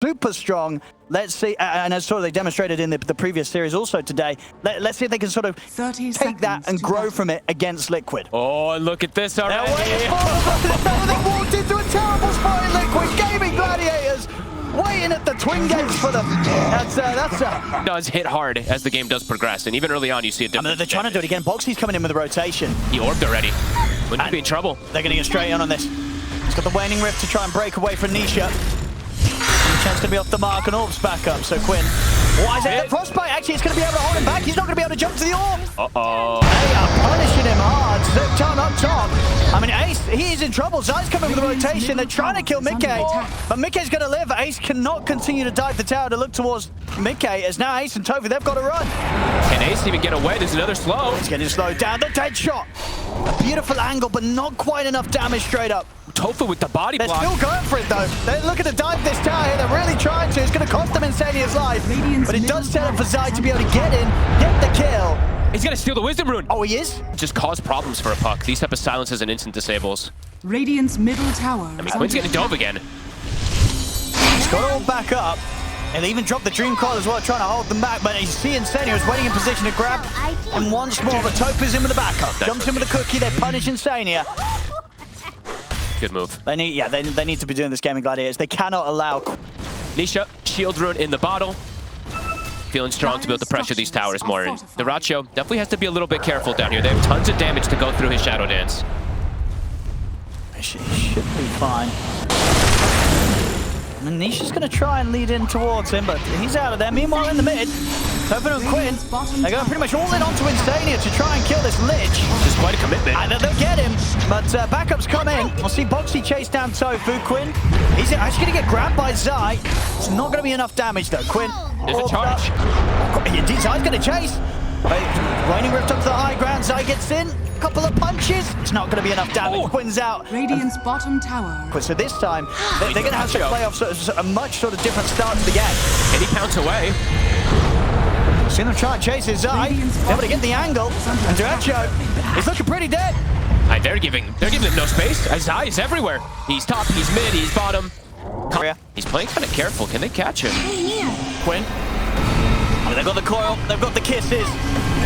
super strong. Let's see, and as sort of they demonstrated in the previous series also today, let's see if they can sort of take that and grow from it against Liquid. Oh, and look at this already. They walked into a terrible spot in Liquid. Gaimin Gladiators waiting at the twin gates for them. That's does hit hard as the game does progress, and even early on you see a difference. They're trying to do it again. Boxy's coming in with a rotation. He orbed already. Wouldn't be in trouble. They're going to get straight on this. He's got the waning rift to try and break away from Nisha. Chance to be off the mark, and Orb's back up. So Quinn, why is it the Frostbite? Actually, it's going to be able to hold him back. He's not going to be able to jump to the Orb. Uh-oh. They are punishing him hard. Zipton up top. I mean, Ace, he is in trouble. Zai's coming with a rotation. They're trying to kill Mickey, but Mickey's going to live. Ace cannot continue to dive the tower to look towards Mickey, as now Ace and Tofu, they've got to run. Can Ace even get away? There's another slow. He's getting slowed down. The dead shot. A beautiful angle, but not quite enough damage straight up. Tofu with the body block. They're still going for it, though. They're looking to dive this tower here. They're really trying to. It's going to cost them Insania's life. But it does set up for Zai to be able to get in, get the kill. He's going to steal the Wisdom Rune. Oh, he is? Just cause problems for a puck. These type of silences and instant disables. Radiant's middle tower. I mean, Quinn's getting dove again. He's got it all back up. And they even dropped the Dream Coil as well, trying to hold them back. But you see Insania is waiting in position to grab. And once more, the Topu's in with the backup. Jumps in with the cookie. They punish Insania. Good move. They need to be doing this Gaimin Gladiators. They cannot allow... Nisha, shield rune in the bottle. Feeling strong to be able to pressure these towers more. And Dyrachyo definitely has to be a little bit careful down here. They have tons of damage to go through his Shadow Dance. He should be fine. And Nisha's going to try and lead in towards him, but he's out of there. Meanwhile, in the mid, Tofu and Quinn, they're going pretty much all in onto Insania to try and kill this Lich. This is quite a commitment. And they'll get him, but backups come in. We'll see Boxy chase down Tofu. Quinn, he's actually going to get grabbed by Zai. It's not going to be enough damage, though. Quinn, there's a charge. Indeed, Zai's going to chase. Waning rift up to the high ground. Zai gets in. Couple of punches. It's not going to be enough damage. Quinn's out. Radiant's bottom tower. So this time, they're going to have to play off a much sort of different start to the game. And he pounds away. See them try and chase his Zai. They're able to get the angle. And Dyrachyo is looking pretty dead. They're giving him no space. Zai is everywhere. He's top, he's mid, he's bottom. He's playing kind of careful. Can they catch him? Quinn. They've got the coil. They've got the kisses.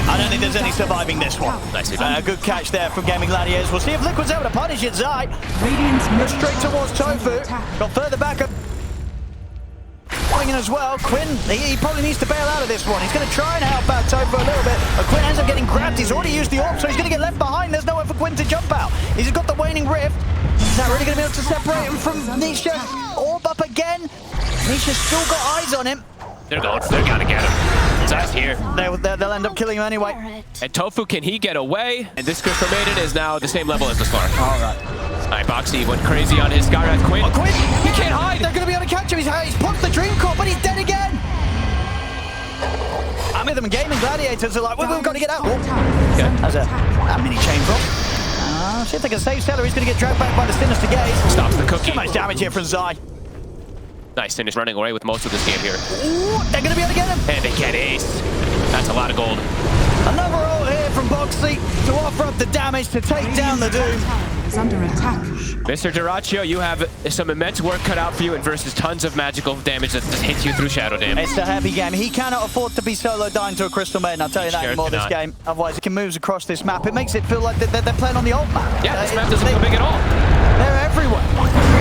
I don't think there's any surviving this one. Nicely done. A good catch there from Gaimin Gladiators. We'll see if Liquid's able to punish it. Zai. Straight towards Tofu. Got further back up. In as well. Quinn, he probably needs to bail out of this one. He's going to try and help out Tofu a little bit. But Quinn ends up getting grabbed. He's already used the orb, so he's going to get left behind. There's nowhere for Quinn to jump out. He's got the waning rift. Is that really going to be able to separate him from Nisha? Orb up again. Nisha's still got eyes on him. They're going to get him. Zai's here. They'll end up killing him anyway. And Tofu, can he get away? And this Crystal Maiden is now the same level as the Slark. All right. Boxy went crazy on his Skywrath. Quinn. Oh, Quinn! He can't hide! They're going to be able to catch him. He's popped the Dream Core, but he's dead again! I'm with them. Gaimin Gladiators are like, we've got to get out. Has a mini chain drop. See if they can save Stellar. He's going to get dragged back by the Sinister Gaze. Stops the cookie. Too much damage here from Zai. Nice, Sinister running away with most of this game here. Ooh, they're going to be able to get him. And they get Ace. That's a lot of gold. Another ult here from Boxy to offer up the damage to take down the Doom. Is under attack. Mr. Dyrachyo, you have some immense work cut out for you and versus tons of magical damage that just hits you through Shadow Dam. It's a heavy game. He cannot afford to be solo dying to a Crystal Maiden. I'll tell you that anymore this game. Otherwise, he can move across this map. It makes it feel like they're playing on the old map. Yeah, this map doesn't feel big at all. They're everywhere.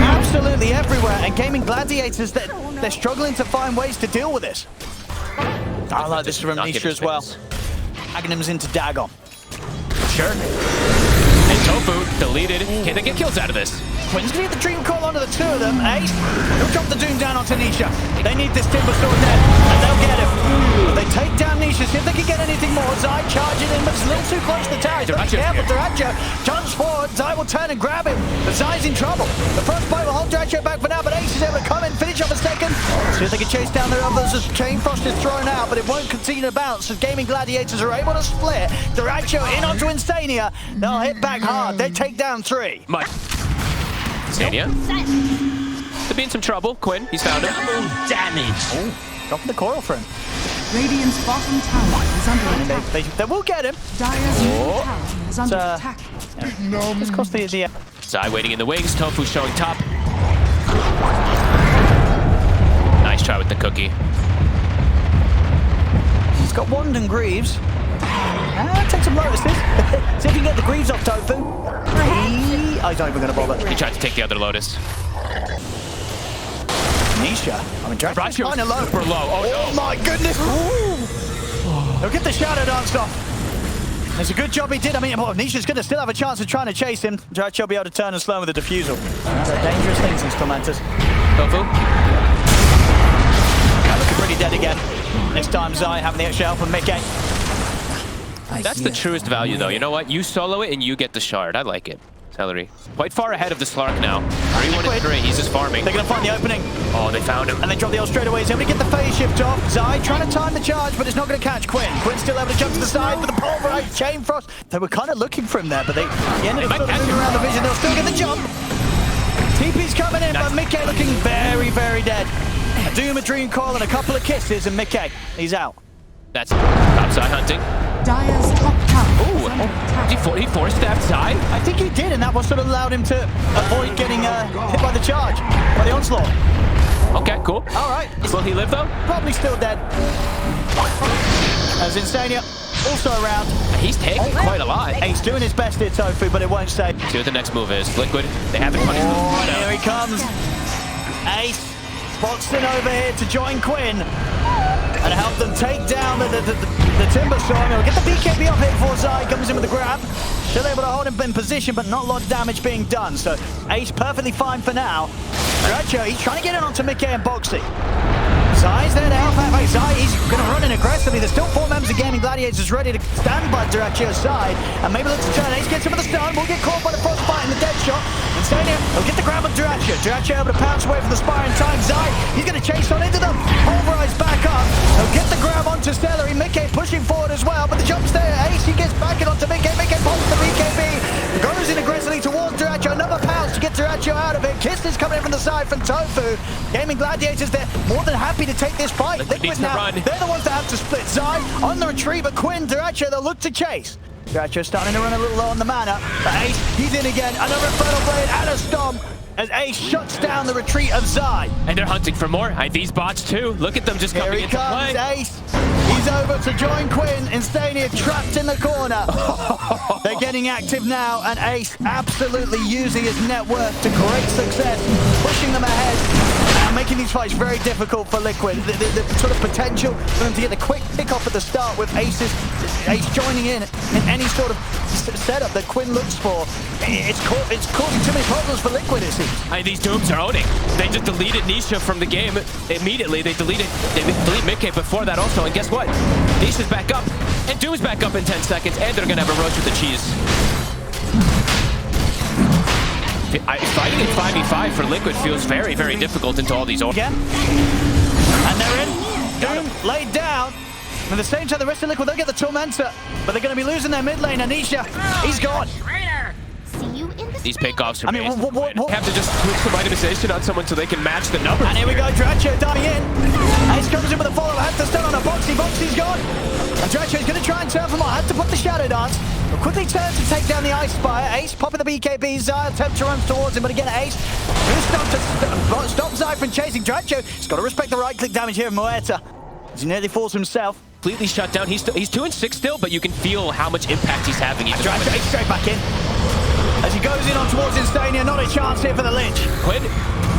Absolutely everywhere. And Gaimin Gladiators, they're struggling to find ways to deal with this. I like this from Nisha as well. Agnim's into Dagon. Sure. And Tofu deleted. Can they get kills out of this? Quinn's going to get the Dream Call onto the two of them. Ace, he'll drop the Doom down onto Nisha. They need this Timber Sword dead, and they'll get him. They take down Nisha, see if they can get anything more. Zai charging in, but it's a little too close to the tower. He's not careful. Dyrachyo turns forward. Zai will turn and grab him, but Zai's in trouble. The Frostbite will hold Dyrachyo back for now, but Ace is able to come in, finish off a second. See if they can chase down their others as Chain Frost is thrown out, but it won't continue to bounce as Gaimin Gladiators are able to split. Dyrachyo in onto Insania. They'll hit back hard. They take down 3. Insania. They'll be in some trouble. Quinn, he's found him. Double damage. Oh, dropping the coil for him. Radiant's bottom tower is under attack. They will get him. Dire's middle tower is under attack. It's cost the Zai waiting in the wings. Tofu showing top. Nice try with the cookie. He's got Wand and Greaves. Take some Lotuses. See if you can get the Greaves off Tofu. Oh, he's not even going to bother. He tried to take the other Lotus. Nisha. I mean, Draco's kind of low. Super low. Oh my goodness. He'll get the Shadow Dance off. It's a good job he did. I mean, Nisha's going to still have a chance of trying to chase him. Draco will be able to turn and slow with the defusal. They're dangerous things, these Tormentors. Tofu. Looking pretty dead again. Next time, Zai having the extra help from Mickey. That's the truest value, though. You know what? You solo it and you get the shard. I like it. Celery. Quite far ahead of the Slark now. 3-1-3. He's just farming. They're going to find the opening. Oh, they found him. And they drop the ult straight away. He's able to get the phase shift off. Zai trying to time the charge, but it's not going to catch Quinn. Quinn's still able to jump to the side for the pulverize. Chain Frost. They were kind of looking for him there, but they ended up sort of moving around the vision. They'll still get the jump. TP's coming in, but Mickey looking very, very dead. A Doom, a Dream Call, and a couple of kisses, and Mickey, he's out. That's outside hunting. Dire's top tower. Ooh, he force-stabbed Zai? I think he did, and that was sort of allowed him to avoid getting hit by the charge, by the onslaught. Okay, cool. All right. Will he live, though? Probably still dead. As Insania also around. He's taking quite a lot. He's doing his best here, Tofu, but it won't save. See what the next move is. Liquid, they haven't punished him. Oh, and here he comes. Ace Boxton over here to join Quinn and help them take down the Timber Storm. He'll get the BKB off here before Zai comes in with the grab. Still able to hold him in position, but not a lot of damage being done. So Ace perfectly fine for now. Draco, he's trying to get in onto Mickey and Boxy. Zai's there to help out. Zai, he's going to run in aggressively. There's still 4 members of Gaimin Gladiators ready to stand by Draco's side. And maybe look to turn. Ace gets him with the stun. Will get caught by the frostbite and the dead shot. Insania, he'll get the grab on Draco. Draco able to pounce away from the Spire in time. Zai, he's going to chase on into them. Pulverize back up. He'll get the grab onto Celery. Mickey pushing forward as well. But the jump's there. Ace, he gets back in onto Mickey. Mickey pops the BKB. Goes in aggressively towards Draco. Another pounce to get Draco out of it. Kiss is coming in from the side from Tofu. Gaimin Gladiators, they're more than happy to take this fight. Liquid now, they're the ones that have to split. Zai on the retreat, but Quinn, Draco, they'll look to chase. Draco starting to run a little low on the mana, but Ace, he's in again. Another Infernal Blade and a Stomp as Ace shuts down the retreat of Zai. And they're hunting for more. These bots too. Look at them just coming into play. Here he comes, Ace. He's over to join Quinn. Instania trapped in the corner. They're getting active now, and Ace absolutely using his net worth to great success, pushing them ahead and making these fights very difficult for Liquid. The sort of potential for them to get the quick pick-off at the start with Ace joining in any sort of setup that Quinn looks for. It's causing too many problems for Liquid, it seems. These Dooms are owning. They just deleted Nisha from the game immediately. They delete Mickey before that also, and guess what? Nisha's back up, and Doom's back up in 10 seconds, and they're gonna have a roach with the cheese. Fighting in 5v5 for Liquid feels very, very difficult into all these orders. Again. And they're in. Doom laid down. At the same time, the rest of Liquid, they'll get the Tormentor, but they're going to be losing their mid lane. Anisha, he's gone. These pickoffs are what? have to just put some itemization on someone so they can match the numbers. And here we go, Draco diving in. Ace comes in with a follow, has to stun on a Boxy. Boxy's gone. And Draco's going to try and turn for more. Has to put the Shadow Dance. But quickly turns to take down the Ice Spire. Ace popping the BKB. Zai attempt to run towards him, but again, Ace stop Zai from chasing Draco. He's got to respect the right-click damage here of Muerta. He nearly falls himself. Completely shut down. He's 2-6 still, but you can feel how much impact he's having. Draco straight back in. As he goes in on towards Instania, not a chance here for the Lich. Quinn.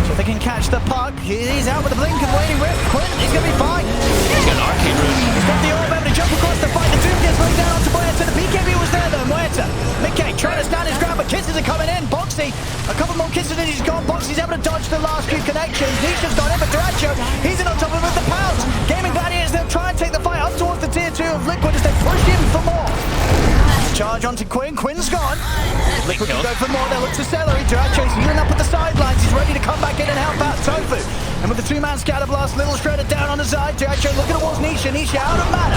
So if they can catch the puck, he's out with the blink and waiting rip. Quinn, he's going to be fine. He's got an arcane rune. He's got the orb able to jump across the fight. The Doom gets laid down onto Muerta. The BKB was there though, Muerta. Mickey trying to stand his ground, but kisses are coming in. Boxy, a couple more kisses and he's gone. Boxy's able to dodge the last few connections. Nisha's gone in, but Draco, he's in on top of him with the pounce. Gaimin Gladiators, they'll try and take the fight up towards the tier 2 of Liquid as they push in for more. Charge onto Quinn. Quinn's gone. Liquid can go for more. They'll look to Celery. Draco's healing up at the sidelines. He's ready to come back in and help out Tofu. And with the 2-man scatter blast, little shredder down on the side. Draco looking towards Nisha. Nisha out of mana.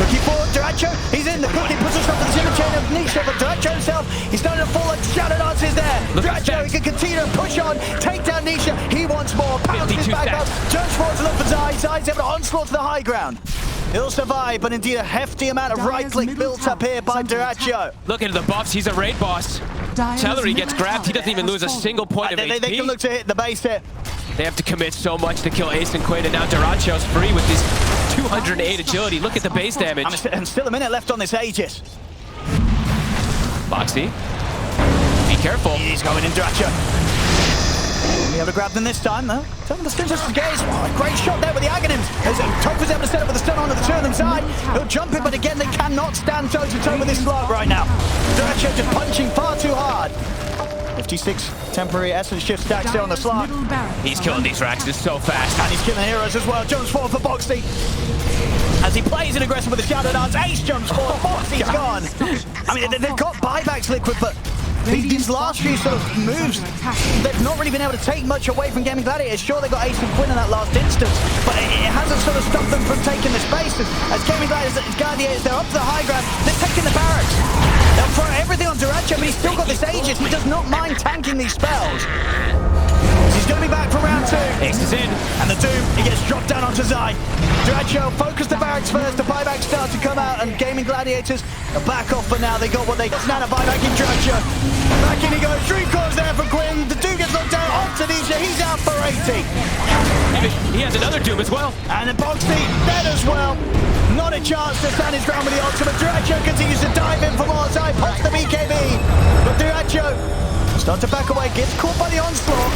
Cookie forward, Draco. He's in. The cookie puts us up to the timber chain of Nisha, but Draco himself, he's starting to fall like Shadow Dance is there. Draco, he can continue to push on, take down Nisha. He wants more. Pounces back up. Turns forward to look for Zai. Zai's able to onslaught to the high ground. He'll survive, but indeed a hefty amount of right-click built up here by Draco. Look at the buffs. He's a raid boss. Celery gets grabbed. He doesn't even lose a single point of HP. They can look to hit the base hit. They have to commit so much to kill Ace and Quinn, and now Duraccio's free with this 208 agility. Look at the base damage. And still a minute left on this Aegis. Boxy, be careful. He's going in Duraccio. Be able to grab them this time, though. Some of the stunts just gaze. Great shot there with the Aghanims. As Toph is able to set up with the stun onto the two of them side. He'll jump it, but again, they cannot stand toe-to-toe with this slot right now. Duraccio just punching far too hard. 56 temporary essence shift stacks there on the slot. He's killing these Raxes so fast. And he's killing heroes as well. Jumps forward for Boxy. As he plays it aggressive with the Shadow Dance, Ace jumps forward. Boxy's gone. I mean, they've got buybacks, Liquid, but these last few sort of moves, they've not really been able to take much away from Gaimin Gladiators. Sure, they got Ace and Quinn in that last instance, but it hasn't sort of stopped them from taking the space. As Gaimin Gladiators, they're up to the high ground. They're taking the barracks. They'll throw everything on Duraccio, but he's still got this Aegis. He does not mind tanking these spells. He's going to be back for round 2. Ace is in. And the Doom, he gets dropped down onto Zai. Duraccio focus the barracks first. The buyback start to come out, and Gaimin Gladiators are back off for now. They got what they got. Now a buyback in Duraccio. Back in he goes. Dream Core's there for Quinn. The Doom gets knocked down. Off to Nisha. He's out for 80. He has another Doom as well. And then Boxy dead as well. Not a chance to stand his ground with the ultimate. Duraccio continues to dive in for more. Zai pops the BKB. But Duraccio starts to back away. Gets caught by the onslaught.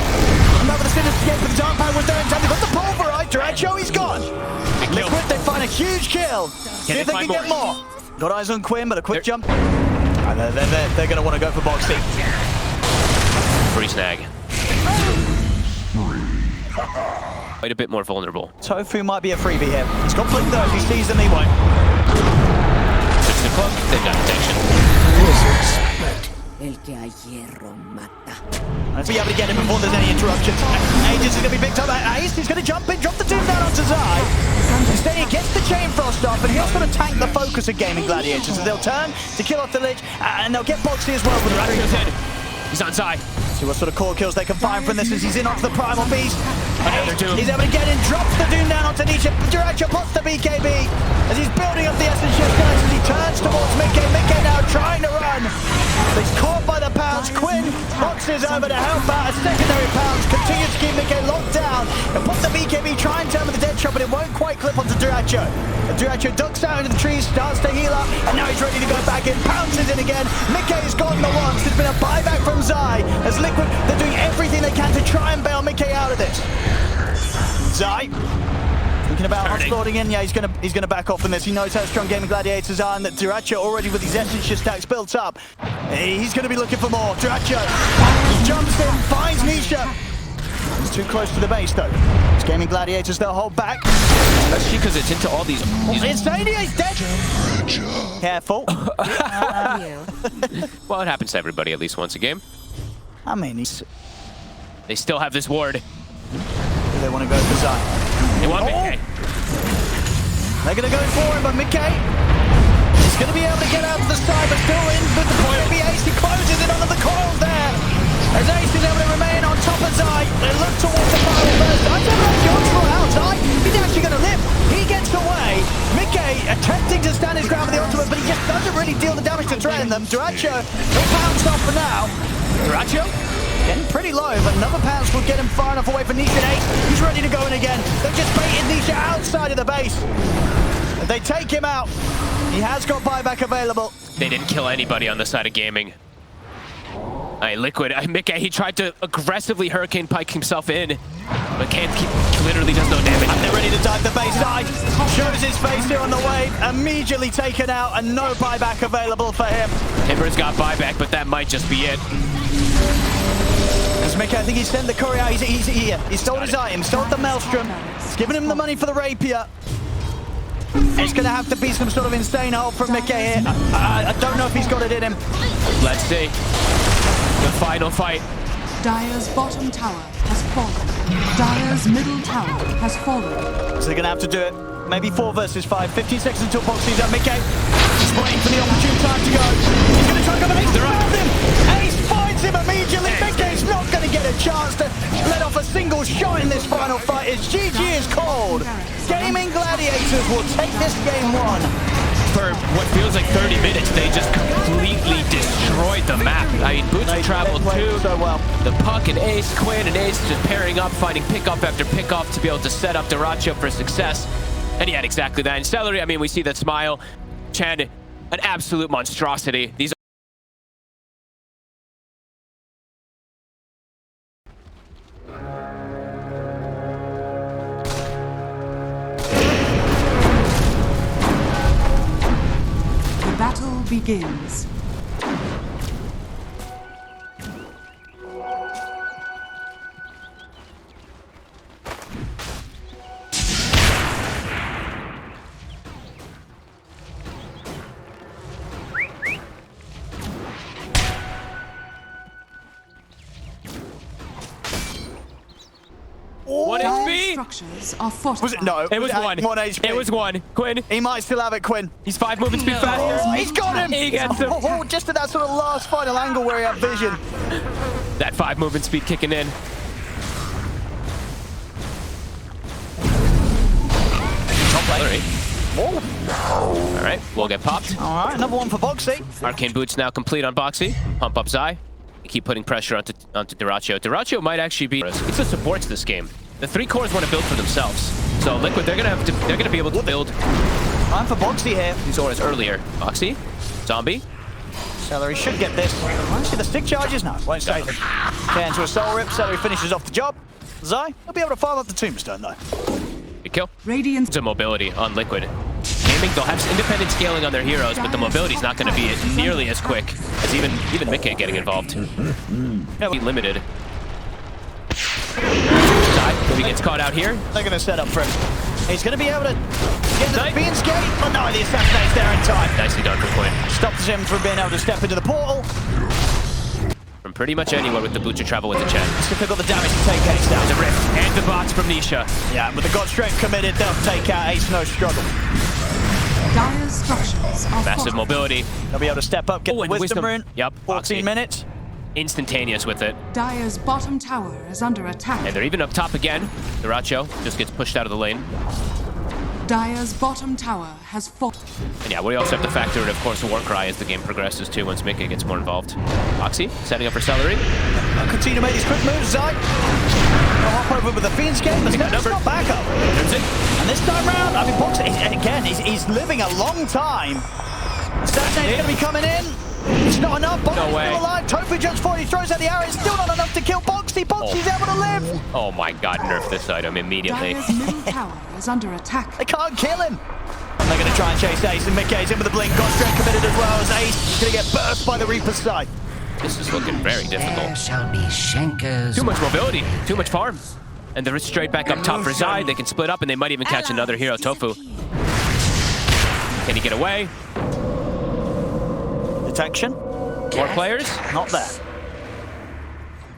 Remember the Sinner's escape, but the dark power was there in time. They've got the pulverize. Duraccio, he's gone. Liquid, they find a huge kill. See if they can get more. Got eyes on Quinn, but a quick jump. They're going to want to go for Boxy. Free snag. Quite a bit more vulnerable. Tofu might be a freebie here. He's got Blink though. If he sees them, he won't. Switch the cloak. They've got protection. Let's be able to get him before there's any interruptions. Aegis is going to be picked up. Ace is going to jump in, drop the Doom down onto Zai. Instead, he gets the Chain Frost off, and he'll sort of tank the focus of Gaimin Gladiators as they'll turn to kill off the Lich, and they'll get Boxy as well with the Ring. He's on Zai. See what sort of core kills they can find from this as he's in onto the Primal Beast. Another Doom. He's able to get in, drops the Doom down onto Nisha. Duraccio pops the BKB as he's building up the Essence Shift as he turns towards Mickey. Mickey now trying to run. He's caught by the pounds. Quinn boxes over to help out. A secondary pounds continues to keep Mickey locked down. And put the BKB, try and turn with the dead shot, but it won't quite clip onto Duraccio. Duraccio ducks out into the trees, starts to heal up, and now he's ready to go back in. Pounces in again. Mickey's gotten the once. There's been a buyback from Zai as Liquid, they're doing everything they can to try and bail Mickey out of this. Zai, thinking about hot-spotting in. Yeah, he's gonna back off in this. He knows how strong Gaimin Gladiators are, and that Duraccio already with his essence shift stacks built up. He's gonna be looking for more. Duraccio jumps in, finds Nisha. He's too close to the base though. It's Gaimin Gladiators, they'll hold back. Especially because it's into all these. It's he's dead. Careful. Well, it happens to everybody at least once a game. I mean, they still have this ward. Do they want to go for Zai? They want Mickey. They're going to go for him, but Mickey is going to be able to get out to the side, but still in with the point. Ace, he closes it onto the coils there. As Ace is able to remain on top of Zai, they look towards the final burst. I don't know if John's ruled out. Zai, he's actually going to live. He gets away. Mickey attempting to stand his ground with the ultimate, but he just doesn't really deal the damage to threaten them. Duraccio, he'll pounce off for now. Duraccio getting pretty low, but another pounce will get him far enough away from Nisha and Ace. He's ready to go in again. They've just baited Nisha outside of the base. They take him out. He has got buyback available. They didn't kill anybody on the side of gaming. Liquid, Mickey, he tried to aggressively Hurricane Pike himself in, but literally does no damage. And they're ready to dive the base side. Shows his face here on the wave. Immediately taken out and no buyback available for him. Timber's got buyback, but that might just be it. As Mickey, I think he sent the courier. He's here. He stole his item, stole the Maelstrom. He's giving him the money for the rapier. It's going to have to be some sort of insane hold from Mickey here. I don't know if he's got it in him. Let's see. The final fight. Dire's bottom tower has fallen. Dire's middle tower has fallen. So they're going to have to do it. Maybe 4 versus 5. 15 seconds until Boxy's up. Mickey is waiting for the opportune time to go. He's going to try and come and Ace around him. Ace finds him immediately. Mickey's not going to get a chance to let off a single shot in this final fight. It's GG is called. Gaimin Gladiators will take this game 1. for what feels like 30 minutes, they just completely destroyed the map. I mean, Boots traveled too. So well. The Puck and Ace, Quinn and Ace just pairing up, finding pickoff after pickoff to be able to set up Duracho for success. And he had exactly that. And Celery, I mean, we see that smile. Chan, an absolute monstrosity. These The battle begins. One Dire HP. structures are fortified. Was it? No. It was one. 1 HP. It was one. Quinn. He might still have it, Quinn. He's 5 movement speed faster. Oh, he's got him! He gets him. Oh, just at that sort of last final angle where he had vision. That 5 movement speed kicking in. Celery. All right, we'll get popped. All right, another one for Boxy. Arcane Boots now complete on Boxy. Pump up Zai. Keep putting pressure onto Duracho. Duracho might actually be. It's the supports this game. The 3 cores want to build for themselves. So Liquid, they're gonna be able to build Time for Boxy here. these auras earlier. Boxy, Zombie. Celery should get this. Actually, the stick charges? No, won't save it. Turn to a soul rip. Celery finishes off the job. Zai, he'll be able to farm up the tombstone though. Big kill. Radiant Some mobility on Liquid. Gaming, they'll have independent scaling on their heroes, but the mobility's not going to be nearly as quick as even Mickey getting involved. Be limited. Zai, if he gets caught out here. They're going to set up for him. He's going to be able to get to the Beans gate, but no, the assassinate's there in time. Nicely done for Quinn. Stops him from being able to step into the portal. From pretty much anywhere with the Butcher travel with the Chen. So they've got the damage to take Ace down. The Rift and the bots from Nisha. Yeah, with the God Strength committed, they'll take out Ace, no struggle. dire structures are Massive fortified. mobility. They'll be able to step up, get Oh, the and wisdom rune. Yep, 14 Boxy. minutes. Instantaneous with it. Dire's bottom tower is under attack. And they're even up top again. Duracho just gets pushed out of the lane. Dire's bottom tower has fallen. And yeah, we also have to factor in, of course, Warcry as the game progresses too, once Mickey gets more involved. Oxy, setting up for Celery. Continue to make these quick moves, Zai. They'll hop over with the Fiend's game. There's no backup. Turns it. And this time round, I mean, Boxy, again, he's living a long time. Assassinate's going to be coming in. It's not enough. Boxy's No way. still alive. Tofu jumps forward. He throws out the arrow. It's still not enough to kill Boxy. Boxy's able to live. Oh my god, nerf this item immediately. Dire's middle tower is under attack. They can't kill him. And they're going to try and chase Ace, and Mickey's in with the blink. God Strength committed as well as Ace. He's going to get burst by the Reaper's side. This is looking very There difficult. shall be Shankers. Too much mobility, too much farm. And they're straight back up top for Zai. They can split up and they might even catch another hero, Tofu. Can he get away? Detection? More players? Not there.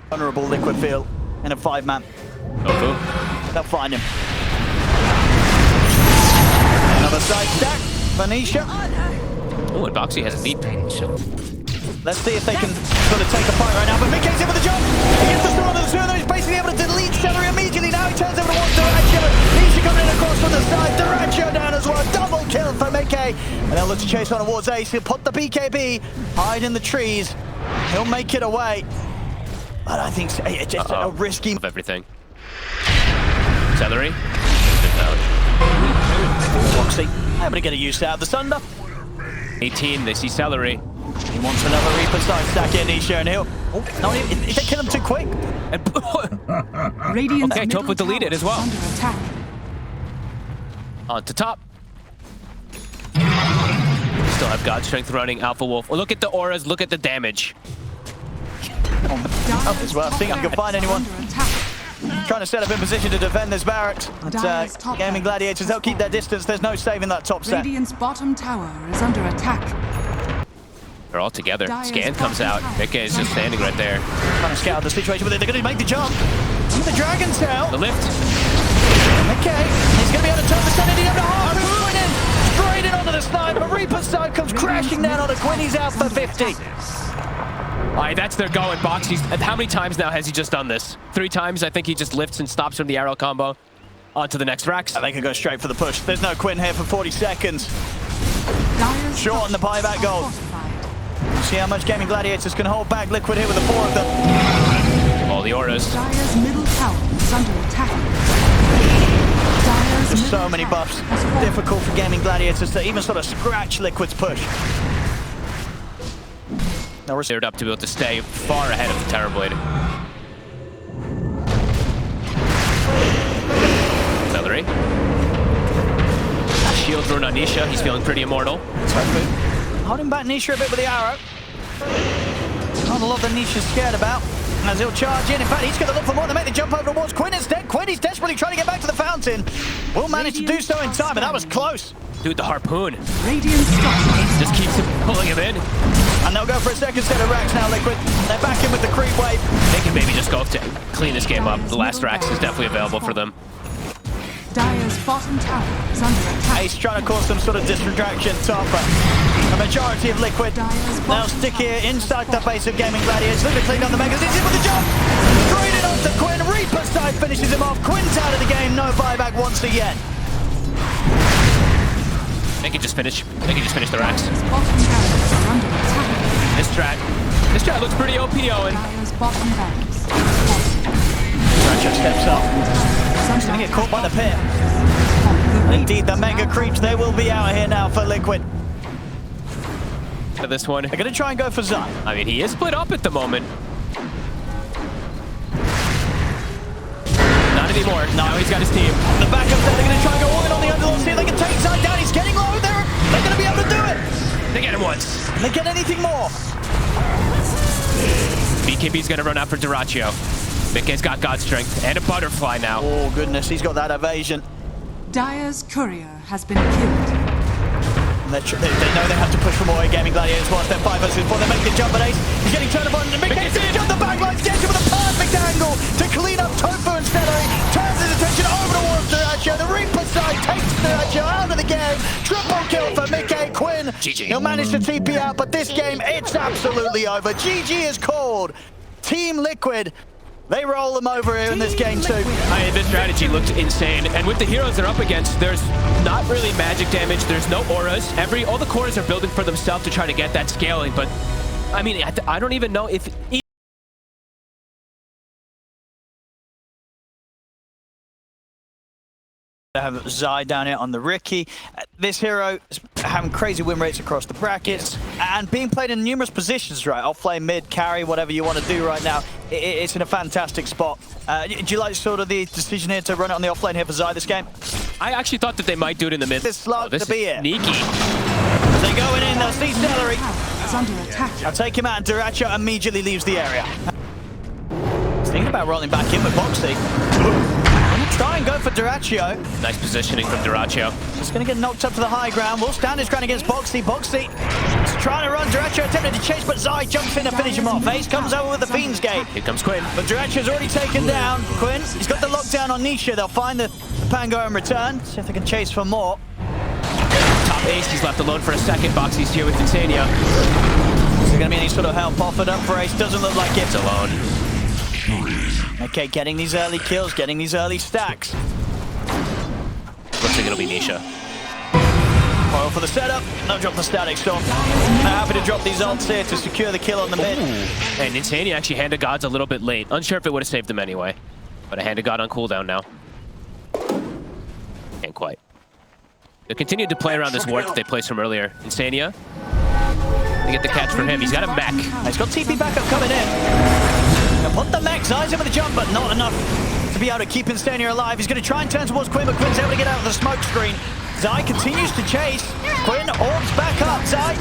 Vulnerable Liquid field in a 5-man. Tofu. They'll find him. Another side stack. Venetia. Oh, and Boxy has a leap. Potential. Let's see if they can sort of take a fight right now. But Mickey's in with the jump. He gets the start of the two of them. He's basically able to delete Celery immediately. Now he turns over towards Duracho. Nisha coming in across from the side. Duracho down as well. Double kill for Mickey. And they'll look to chase on towards Ace. He'll put the BKB, hide in the trees. He'll make it away. But I think it's just a risky... Of everything. Celery. Boxy able to get a use out of the Sunder. 18, they see Celery. He wants another Reaper side stack in Nisha, and he'll... Oh, no, if they kill him too quick. And Radiant's okay, middle Tofu deleted tower as well. is under attack. On to top. Still have God Strength running, Alpha Wolf. Well, look at the auras, look at the damage. Up as well. I think I can find anyone. Trying to set up in position to defend this barracks. But Gaimin Gladiators, they'll keep their distance. There's no saving that top set. Radiant's bottom tower is under attack. They're all together. Scan comes out. Mickey is just standing right there. Trying to scout the situation, but they're going to make the jump. With the Dragon's Tail. The lift. Okay, he's going to be able to turn the sun into the half. Going in, straight in onto the sniper. But Reaper's side comes crashing down onto Quinn. He's out for 50. All right, that's their go at Boxy. How many times now has he just done this? 3 times. I think he just lifts and stops from the arrow combo onto the next Rax. They can go straight for the push. There's no Quinn here for 40 seconds. Dire's Short on the structures buyback are goal. fortified. See how much Gaimin Gladiators can hold back Liquid here with the 4 of them. All the auras. Dire's middle tower is under attack. Dire's There's middle so many tower buffs. has fallen. Difficult for Gaimin Gladiators to even sort of scratch Liquid's push. Now Cleared up to be able to stay far ahead of the Terrorblade. Celery. Shield rune on Nisha. He's feeling pretty immortal. Holding back Nisha a bit with the arrow. Not a lot that Nisha's scared about. As he'll charge in. In fact, he's going to look for more to make the jump over towards Quinn instead. Quinn is desperately trying to get back to the fountain. Will manage to do so in time, but that was close. Dude, the harpoon Radiant structures just keeps him pulling him in. And they'll go for a second set of racks now, Liquid. They're back in with the creep wave. They can maybe just go to clean this game up. The last racks is definitely available for them. Dire's bottom tower is under attack. Ace trying to cause some sort of distraction top, but a majority of Liquid now stick here inside the base of Gaimin Gladiators. Look to clean on the Megas. He's in with the jump. Straight it off to Quinn. Reaper side finishes him off. Quinn's out of the game. No buyback once again. They can just finish. They can just finish the racks. Dire's bottom barracks are under attack. This strat looks pretty OP, Owen. Dire's bottom barracks. Ratchet steps up. He's going to get caught by the pit. And indeed, the Mega creeps, they will be out here now for Liquid. For this one. They're going to try and go for Zai. I mean, he is split up at the moment. Not anymore. Now he's got his team. The backup there, they're going to try and go all in on the Underlord. See if they can take Zai down. He's getting low there. They're going to be able to do it. They get him once. Can they get anything more? BKB's going to run out for Duraccio. Mickey's got God Strength and a Butterfly now. Oh, goodness, he's got that evasion. Dire's courier has been killed. And they know they have to push for more Gaimin Gladiators whilst they're 5 versus 4. They make the jump, but Ace, he's getting turned upon. Mickey's going to jump the backlines, gets him with a perfect angle to clean up Tofu and Celery. Turns his attention over towards Duraccio. The Reaper side takes Duraccio out of the game. Triple kill for Mickey. Quinn. GG. He'll manage to TP out, but this game, it's absolutely over. GG is called. Team Liquid. They roll them over here in this game too. This strategy looked insane, and with the heroes they're up against, there's not really magic damage. There's no auras. All the cores are building for themselves to try to get that scaling. But I mean, I don't even know if. They have Zai down here on the Ricky. This hero is having crazy win rates across the brackets and being played in numerous positions, right? Offlane, mid, carry, whatever you want to do right now. It's in a fantastic spot. Do you like sort of the decision here to run it on the offlane here for Zai this game? I actually thought that they might do it in the mid. This slug to be it. Sneaky. As they go in, they'll see Celery. Is under attack. I'll take him out, and Duraccio immediately leaves the area. He's thinking about rolling back in with Boxy. Try and go for Duraccio. Nice positioning from Duraccio. He's going to get knocked up to the high ground. Will stand his ground against Boxy. Boxy is trying to run. Duraccio attempted to chase, but Zai jumps in to finish him off. Ace comes over with the Fiend's Gate. Here comes Quinn. But Duraccio's already taken down. Quinn, he's got the lockdown on Nisha. They'll find the Pango in return. See if they can chase for more. Top Ace, he's left alone for a second. Boxy's here with Insania. Is there going to be any sort of help offered up for Ace? Doesn't look like it. He's alone. Okay, getting these early kills, getting these early stacks. Looks like it'll be Nisha. Oil for the setup. No drop the Static Storm. They're happy to drop these ults here to secure the kill on the mid. Ooh. And Insania actually Hand of God's a little bit late. Unsure if it would have saved them anyway. But a Hand of God on cooldown now. Can't quite. They continued to play around this ward that they placed from earlier. Insania. They get the catch for him. He's got a mech. He's got TP backup coming in. They'll put the mech, Zai's in with a jump, but not enough to be able to keep Insania alive. He's going to try and turn towards Quinn, but Quinn's able to get out of the smoke screen. Zai continues to chase. Quinn orbs back up. Zai,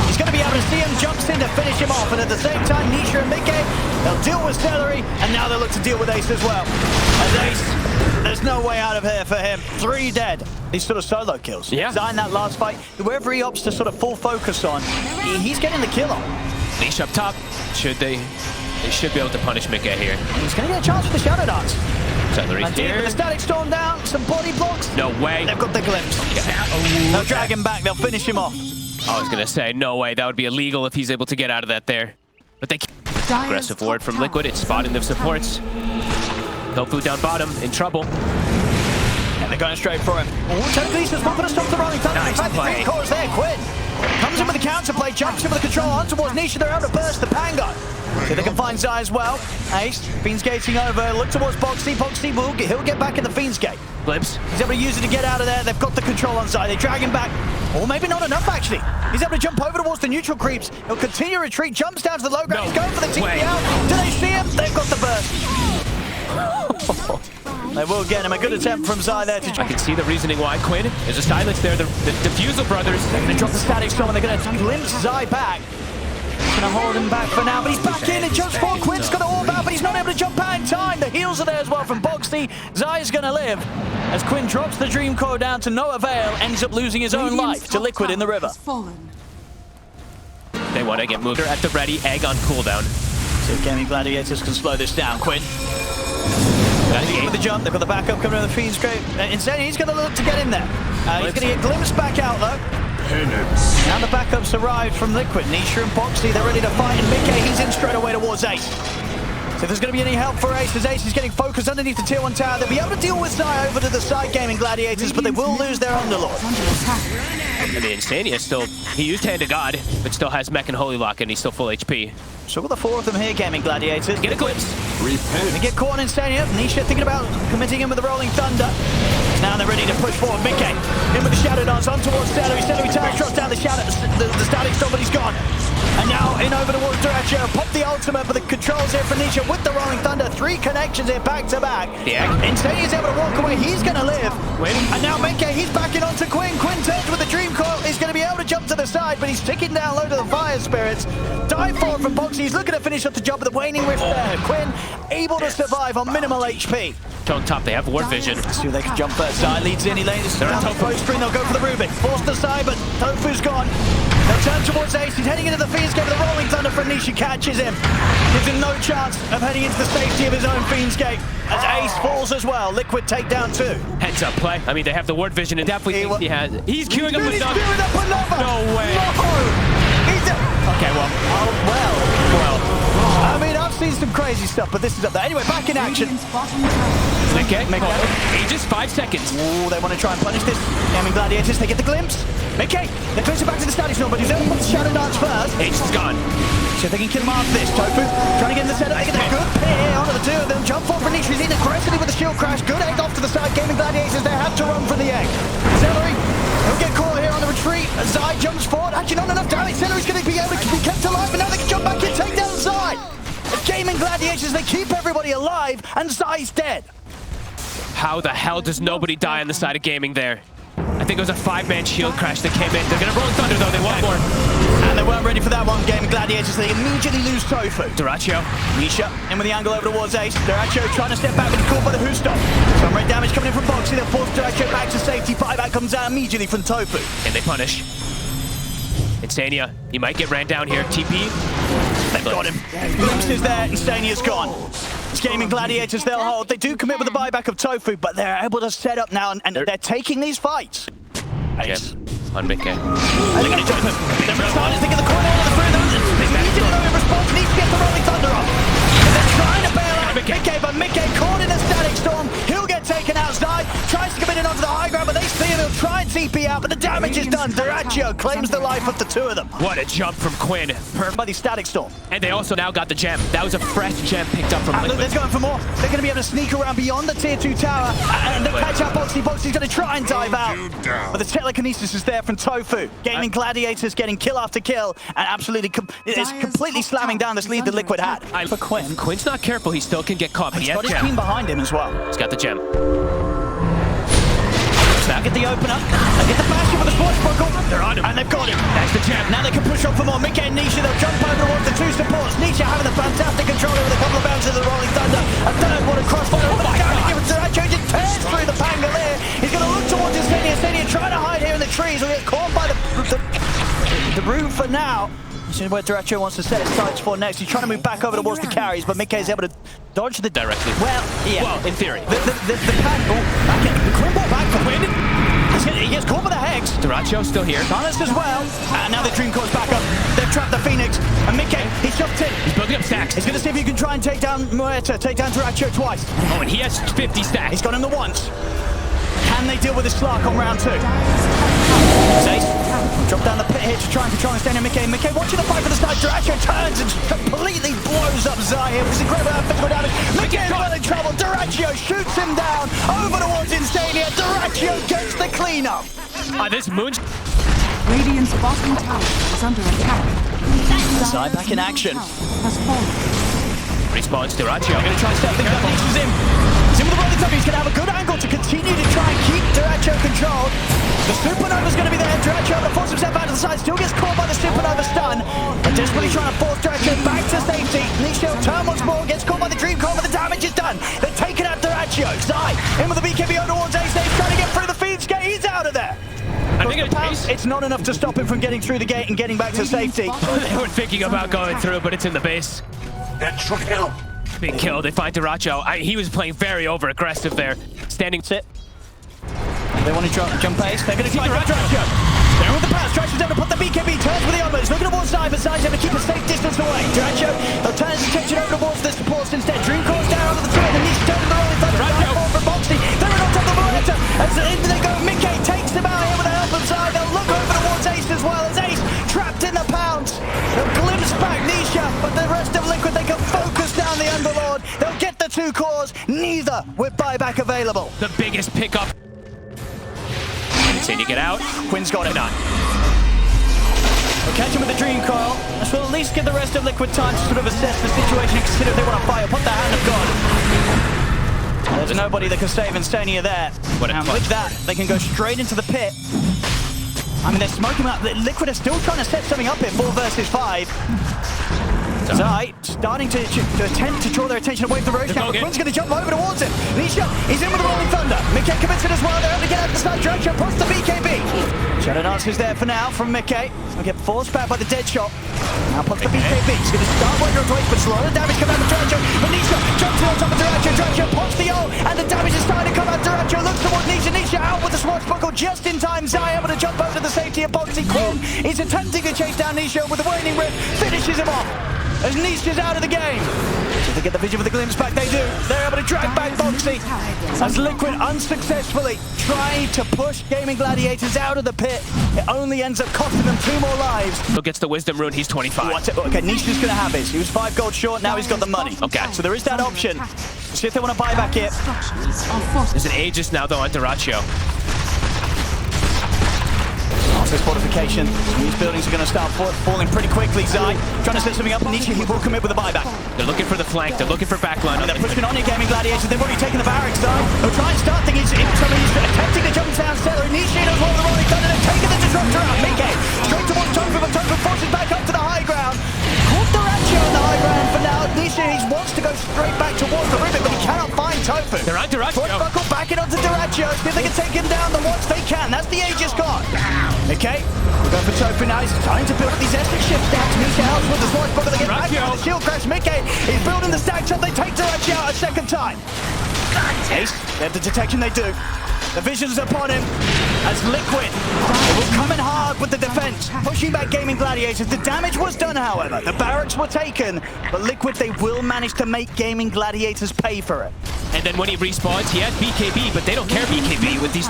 he's going to be able to see him, jumps in to finish him off. And at the same time, Nisha and Mickey, they'll deal with Celery, and now they'll look to deal with Ace as well. As Ace, there's no way out of here for him. 3 dead. These sort of solo kills. Yeah. Zai in that last fight, whoever he opts to sort of full focus on, he's getting the kill on. Nisha up top. They should be able to punish Mickey here. He's going to get a chance for the Shadow Dance. Celery's And here. with the Static Storm down, some body blocks. No way. They've got the glimpse. They'll drag him back. They'll finish him off. I was going to say, no way. That would be illegal if he's able to get out of that there. But they can't. Aggressive ward from Liquid. It's spotting the supports. Tofu down bottom, in trouble. Yeah, they're going straight for him. Oh, Telekinesis not going to stop the rolling thunder. Nice In fact, play. the cause there, Quinn. Comes in with the counterplay, jumps in with the control on towards Nisha. They're able to burst the Pango. So they can find Zai as well. Ace, Fiend's gating over, look towards Boxy. Boxy he'll get back in the Fiend's gate. Glimpse. He's able to use it to get out of there. They've got the control on Zai. They drag him back. Or maybe not enough, actually. He's able to jump over towards the neutral creeps. He'll continue to retreat, jumps down to the low ground. He's going for the TP out. Do they see him? They've got the burst. They will get him. A good attempt from Zai there to I can see the reasoning why, Quinn. There's a silence there. The Diffusal brothers. They're going to drop the static storm and they're going to glimpse Zai back. Going to hold him back for now, but he's back in. It jumps for Quinn's got it all out, but he's not able to jump out in time. The heals are there as well from Boxy. Zai is going to live as Quinn drops the Dream Core down to no avail, ends up losing his own life to Liquid in the river. They want to get moved. They're at the ready. Egg on cooldown. So Gaimin Gladiators can slow this down. Quinn. With the jump, they've got the backup coming in the Fiend's Grave. Insane, he's going to look to get in there. He's going to get glimpsed back out though. Now the backups arrived from Liquid. Nisha and Boxy, they're ready to fight, and Mickey, he's in straight away towards Ace. So if there's going to be any help for Ace, as Ace is getting focused underneath the tier 1 tower, they'll be able to deal with Zai over to the side Gaimin Gladiators, but they will lose their Underlord. I mean, Insania still, he used Hand of God, but still has Mech and Holy Lock, and he's still full HP. So with the 4 of them here, Gaimin Gladiators. Get a glimpse. They get caught in Insania. Nisha thinking about committing him with the Rolling Thunder. Now they're ready to push forward. Mickey in with the Shadow Dance on towards Celery. Celery turns, drops down the Shadow, the Static Storm, but he's gone. And now in over towards Duracho. Pop the ultimate, but the controls here for Nisha with the Rolling Thunder. 3 connections here back to back. Yeah. Insania's able to walk away. He's going to live. Win. And now Mickey, he's backing onto Quinn. Quinn turns with the Dream Coil. He's going to be able to jump to the side, but he's ticking down low to the Fire Spirits. Dive forward from Boxy. He's looking to finish up the job with the Waning Rift there. Quinn able to survive on minimal HP. On top, they have Ward Vision. Let's see if they can jump first. Zai leads in, he lanes down the close screen, they'll go for the Rubik. Forced aside, but Tofu's gone. They'll turn towards Ace, he's heading into the Fiend's Gate, but the Rolling Thunder from Nisha catches him. Gives him no chance of heading into the safety of his own Fiend's Gate. As Ace falls as well, Liquid take down 2. Heads up play. I mean, they have the Ward Vision, and definitely thinks he has. He's queuing up with He's queuing up another! No way. No! Okay, well. Oh, well. I mean, I've seen some crazy stuff, but this is up there. Anyway, back in action. Mickey. Mickey. Aegis, 5 seconds. Ooh, they want to try and punish this. Gaimin Gladiators, they get the glimpse. Mickey, they're closer back to the Static Storm, but he's going to put the Shadow Dance first. Aegis is gone. So if they can kill him after this. Tofu trying to get in the setup. They get a good pair onto the 2 of them. Jump forward for Nisha. He's in aggressively with the shield crash. Good egg off to the side. Gaimin Gladiators, they have to run for the egg. Celery, he'll get caught here on the retreat. Zai jumps forward. Actually, not enough damage. Celery's going to be able to be kept alive, but now they can jump back and take down Zai. Gaimin Gladiators, they keep everybody alive, and Zai's dead. How the hell does nobody die on the side of gaming there? I think it was a 5-man shield crash that came in. They're going to roll Thunder, though. They want more. And they weren't ready for that one. Gaimin Gladiators, they immediately lose Tofu. Duracho. Nisha in with the angle over towards Ace. Duracho trying to step back, but he's caught by the Who Stop. Some red damage coming in from Boxy. They'll force Duracho back to safety. Buyback comes out immediately from Tofu. And they punish. Insania. He might get ran down here. TP. They've got him. Glimpse is there. Insania's gone. It's Gaimin Gladiators, they'll hold. They do commit with the buyback of Tofu, but they're able to set up now, and they're taking these fights. Ace. On Mickey. They're going to jump him. They're starting to think of the corner of the 3 of them. They immediately know in response. Needs to get the Rolling Thunder off. And they're trying to bail out Mickey, but Mickey caught in a Static Storm. He'll get taken outside. Tries to come in onto the high ground, but they see him. He'll try and TP out, but the damage is done. Duracho claims the life of the 2 of them. What a jump from Quinn. Perfect by the Static Storm. And they also now got the gem. That was a fresh gem picked up from Look, Liquid. they're going for more. They're going to be able to sneak around beyond the tier 2 tower, and they'll catch out Boxy. Boxy's going to try and dive out, but the telekinesis is there from Tofu. Gaimin Gladiators getting kill after kill, and absolutely it's completely slamming down this lead that Liquid had. For Quinn. Quinn's not careful. He still can get caught, but He's he has got his gem. team behind him as well. He's got the gem. Now get the opener. They get the bastion with the sports buckle. They're on him. And they've got him. That's the gem. Now they can push on for more. Mickey and Nisha, they'll jump over towards the 2 supports. Nisha having the fantastic control with a couple of bounces of the Rolling Thunder. A third one crossfire over the down to give it to Duracho. Just tears through the Pangolier. He's going to look towards Insania. Insania trying to hide here in the trees. He'll get caught by the roof for now. This is where Duracho wants to set his sights for next. He's trying to move back over towards the carries, but Mickey's able to dodge the Directly. Well, yeah. Well, in theory. The Quinn ball back for Quinn. He gets caught by the Hex. Duracho still here. Silenced as well. And now the Dream Core's back up. They've trapped the Phoenix. And Mickey, he's jumped in. He's building up stacks. He's going to see if he can try and take down Muerta, take down Duracho twice. Oh, and he has 50 stacks. He's got him the once. Can Can they deal with the Slark on round 2? Ace, drop down the pit here to try and control and stand in Mickey. Mickey watching the fight for the start. Duracho turns and completely blows up Zai here. It was incredible physical damage. Mickey's got in trouble. Duracho shoots him down over towards Insania. Duracho gets the cleanup. This moon. Radiant's bottom tower is under attack. Zai back in action. Has fallen. Respawns Duracho. They're going to try and step things up. He's in. He's in with the rolling thunder. He's going to have a good angle to continue to try and keep Duracho controlled. The Supernova's going to be there. Duracho able to force himself out to the side. Still gets caught by the Supernova stun. They're desperately trying to force Duracho back to safety. Nisha turn once more. Gets caught by the Dream Core, but the damage is done. They're taking out Duracho. Zai in with the BKB towards Ace. Ace trying to get through the Fiend's Gate. He's out of there. I think It's not enough to stop him from getting through the gate and getting back to safety. They were thinking about going through, but it's in the base. Extra kill. Being killed. They find Duracho. He was playing very over-aggressive there. Standing sit. They want to jump pace. They're going to try Duracho. They're with the pass. Duracho's able to put the BKB. Turns with the armor. He's looking towards Zai, but Zai's able to keep a safe distance away. Duracho, they'll turn his attention over towards the supports instead. Dream Core's down onto the turret. And he's turning the rolling thunder. Duracho from Boxy. They're on top of the Beretta. As in they go, Mickey takes them out here with the help of Zai. They'll look over towards Ace as well. As Ace trapped in the pounds. They'll glimpse back Nisha, but the rest of Liquid, they can focus down the Underlord. They'll get the 2 cores, neither with buyback available. The biggest pickup. Can you get out? Quinn's got it on. We'll catch him with the Dream Coil. This will at least give the rest of Liquid time to sort of assess the situation and consider if they want to fire. Put the hand of God. There's nobody that can save Insania there. And with that, they can go straight into the pit. I mean, they're smoking out. Liquid are still trying to set something up here, 4 versus 5. Zai starting to attempt to draw their attention away from the Roche. Quinn's going to jump over towards him. Nisha, he's in with the Rolling Thunder. Mickey commits it as well. They're able to get out the side. Duracho puts the BKB. Shadow Dance is there for now from Mickey. He'll get forced back by the dead shot. Now puts the BKB. He's going to start wondering ways, but a lot of damage coming out of Duracho. But Nisha jumps in on top of Duracho. Duracho pops the ult, and the damage is starting to come out. Duracho looks towards Nisha. Nisha out with the swashbuckle just in time. Zai able to jump over to the safety of Boxy. Quinn is attempting to chase down Nisha with the waning rip. Finishes him off. As Nisha's out of the game. So they get the vision for the glimpse back, they do. They're able to drag back Boxy. As Liquid unsuccessfully trying to push Gaimin Gladiators out of the pit. It only ends up costing them 2 more lives. Who gets the Wisdom Rune? He's 25. Okay, Nisha's going to have his. He was 5 gold short, now he's got the money. Okay. So there is that option. See if they want to buy back here. There's an Aegis now, though, on Duracho. After this fortification, these buildings are going to start falling pretty quickly. Zai trying to set something up. Nisha, he will commit with a buyback. They're looking for the flank. They're looking for backline. And they're pushing on your Gaimin Gladiators. They've already taken the barracks, though. They'll try and start things. Somebody's attempting to jump down Stellar. Nisha does one of the rolling thunder. They're taking the disruptor out. Mickey straight towards Tofu, but Tofu forces back up to the high ground. Caught Duracho on the high ground for now. Nisha, he wants to go straight back towards the ribbon, but he cannot find Tofu. They're on Duracho. Buckle backing onto Duracho. See if they can take him down the once they can. That's the Aegis card. Okay, we're going for Tofu now. He's trying to build up these Essex ships down to Nisha helps with the sword buckle. They get back to the shield crash. Mickey is building the stacks up. They take Duracho out a second time. Ace, they have the detection, they do. The vision's upon him as Liquid. They will come in hard with the defense, pushing back Gaimin Gladiators. The damage was done, however. The barracks were taken, but Liquid, they will manage to make Gaimin Gladiators pay for it. And then when he respawns, he has BKB, but they don't care BKB with these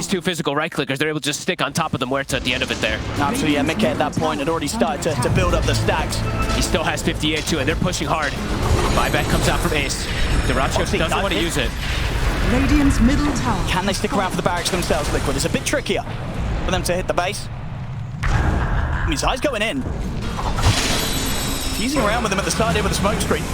two physical right-clickers. They're able to just stick on top of the Muerta at the end of it there. Absolutely, yeah, Mickey at that point had already started to build up the stacks. He still has 58 too, and they're pushing hard. Buyback comes out from Ace. Duracho doesn't want to use it. Radiant's middle tower. Can they stick around for the barracks themselves, Liquid? It's a bit trickier for them to hit the base. I mean, Zai's going in. Teasing around with them at the start here with the smoke screen.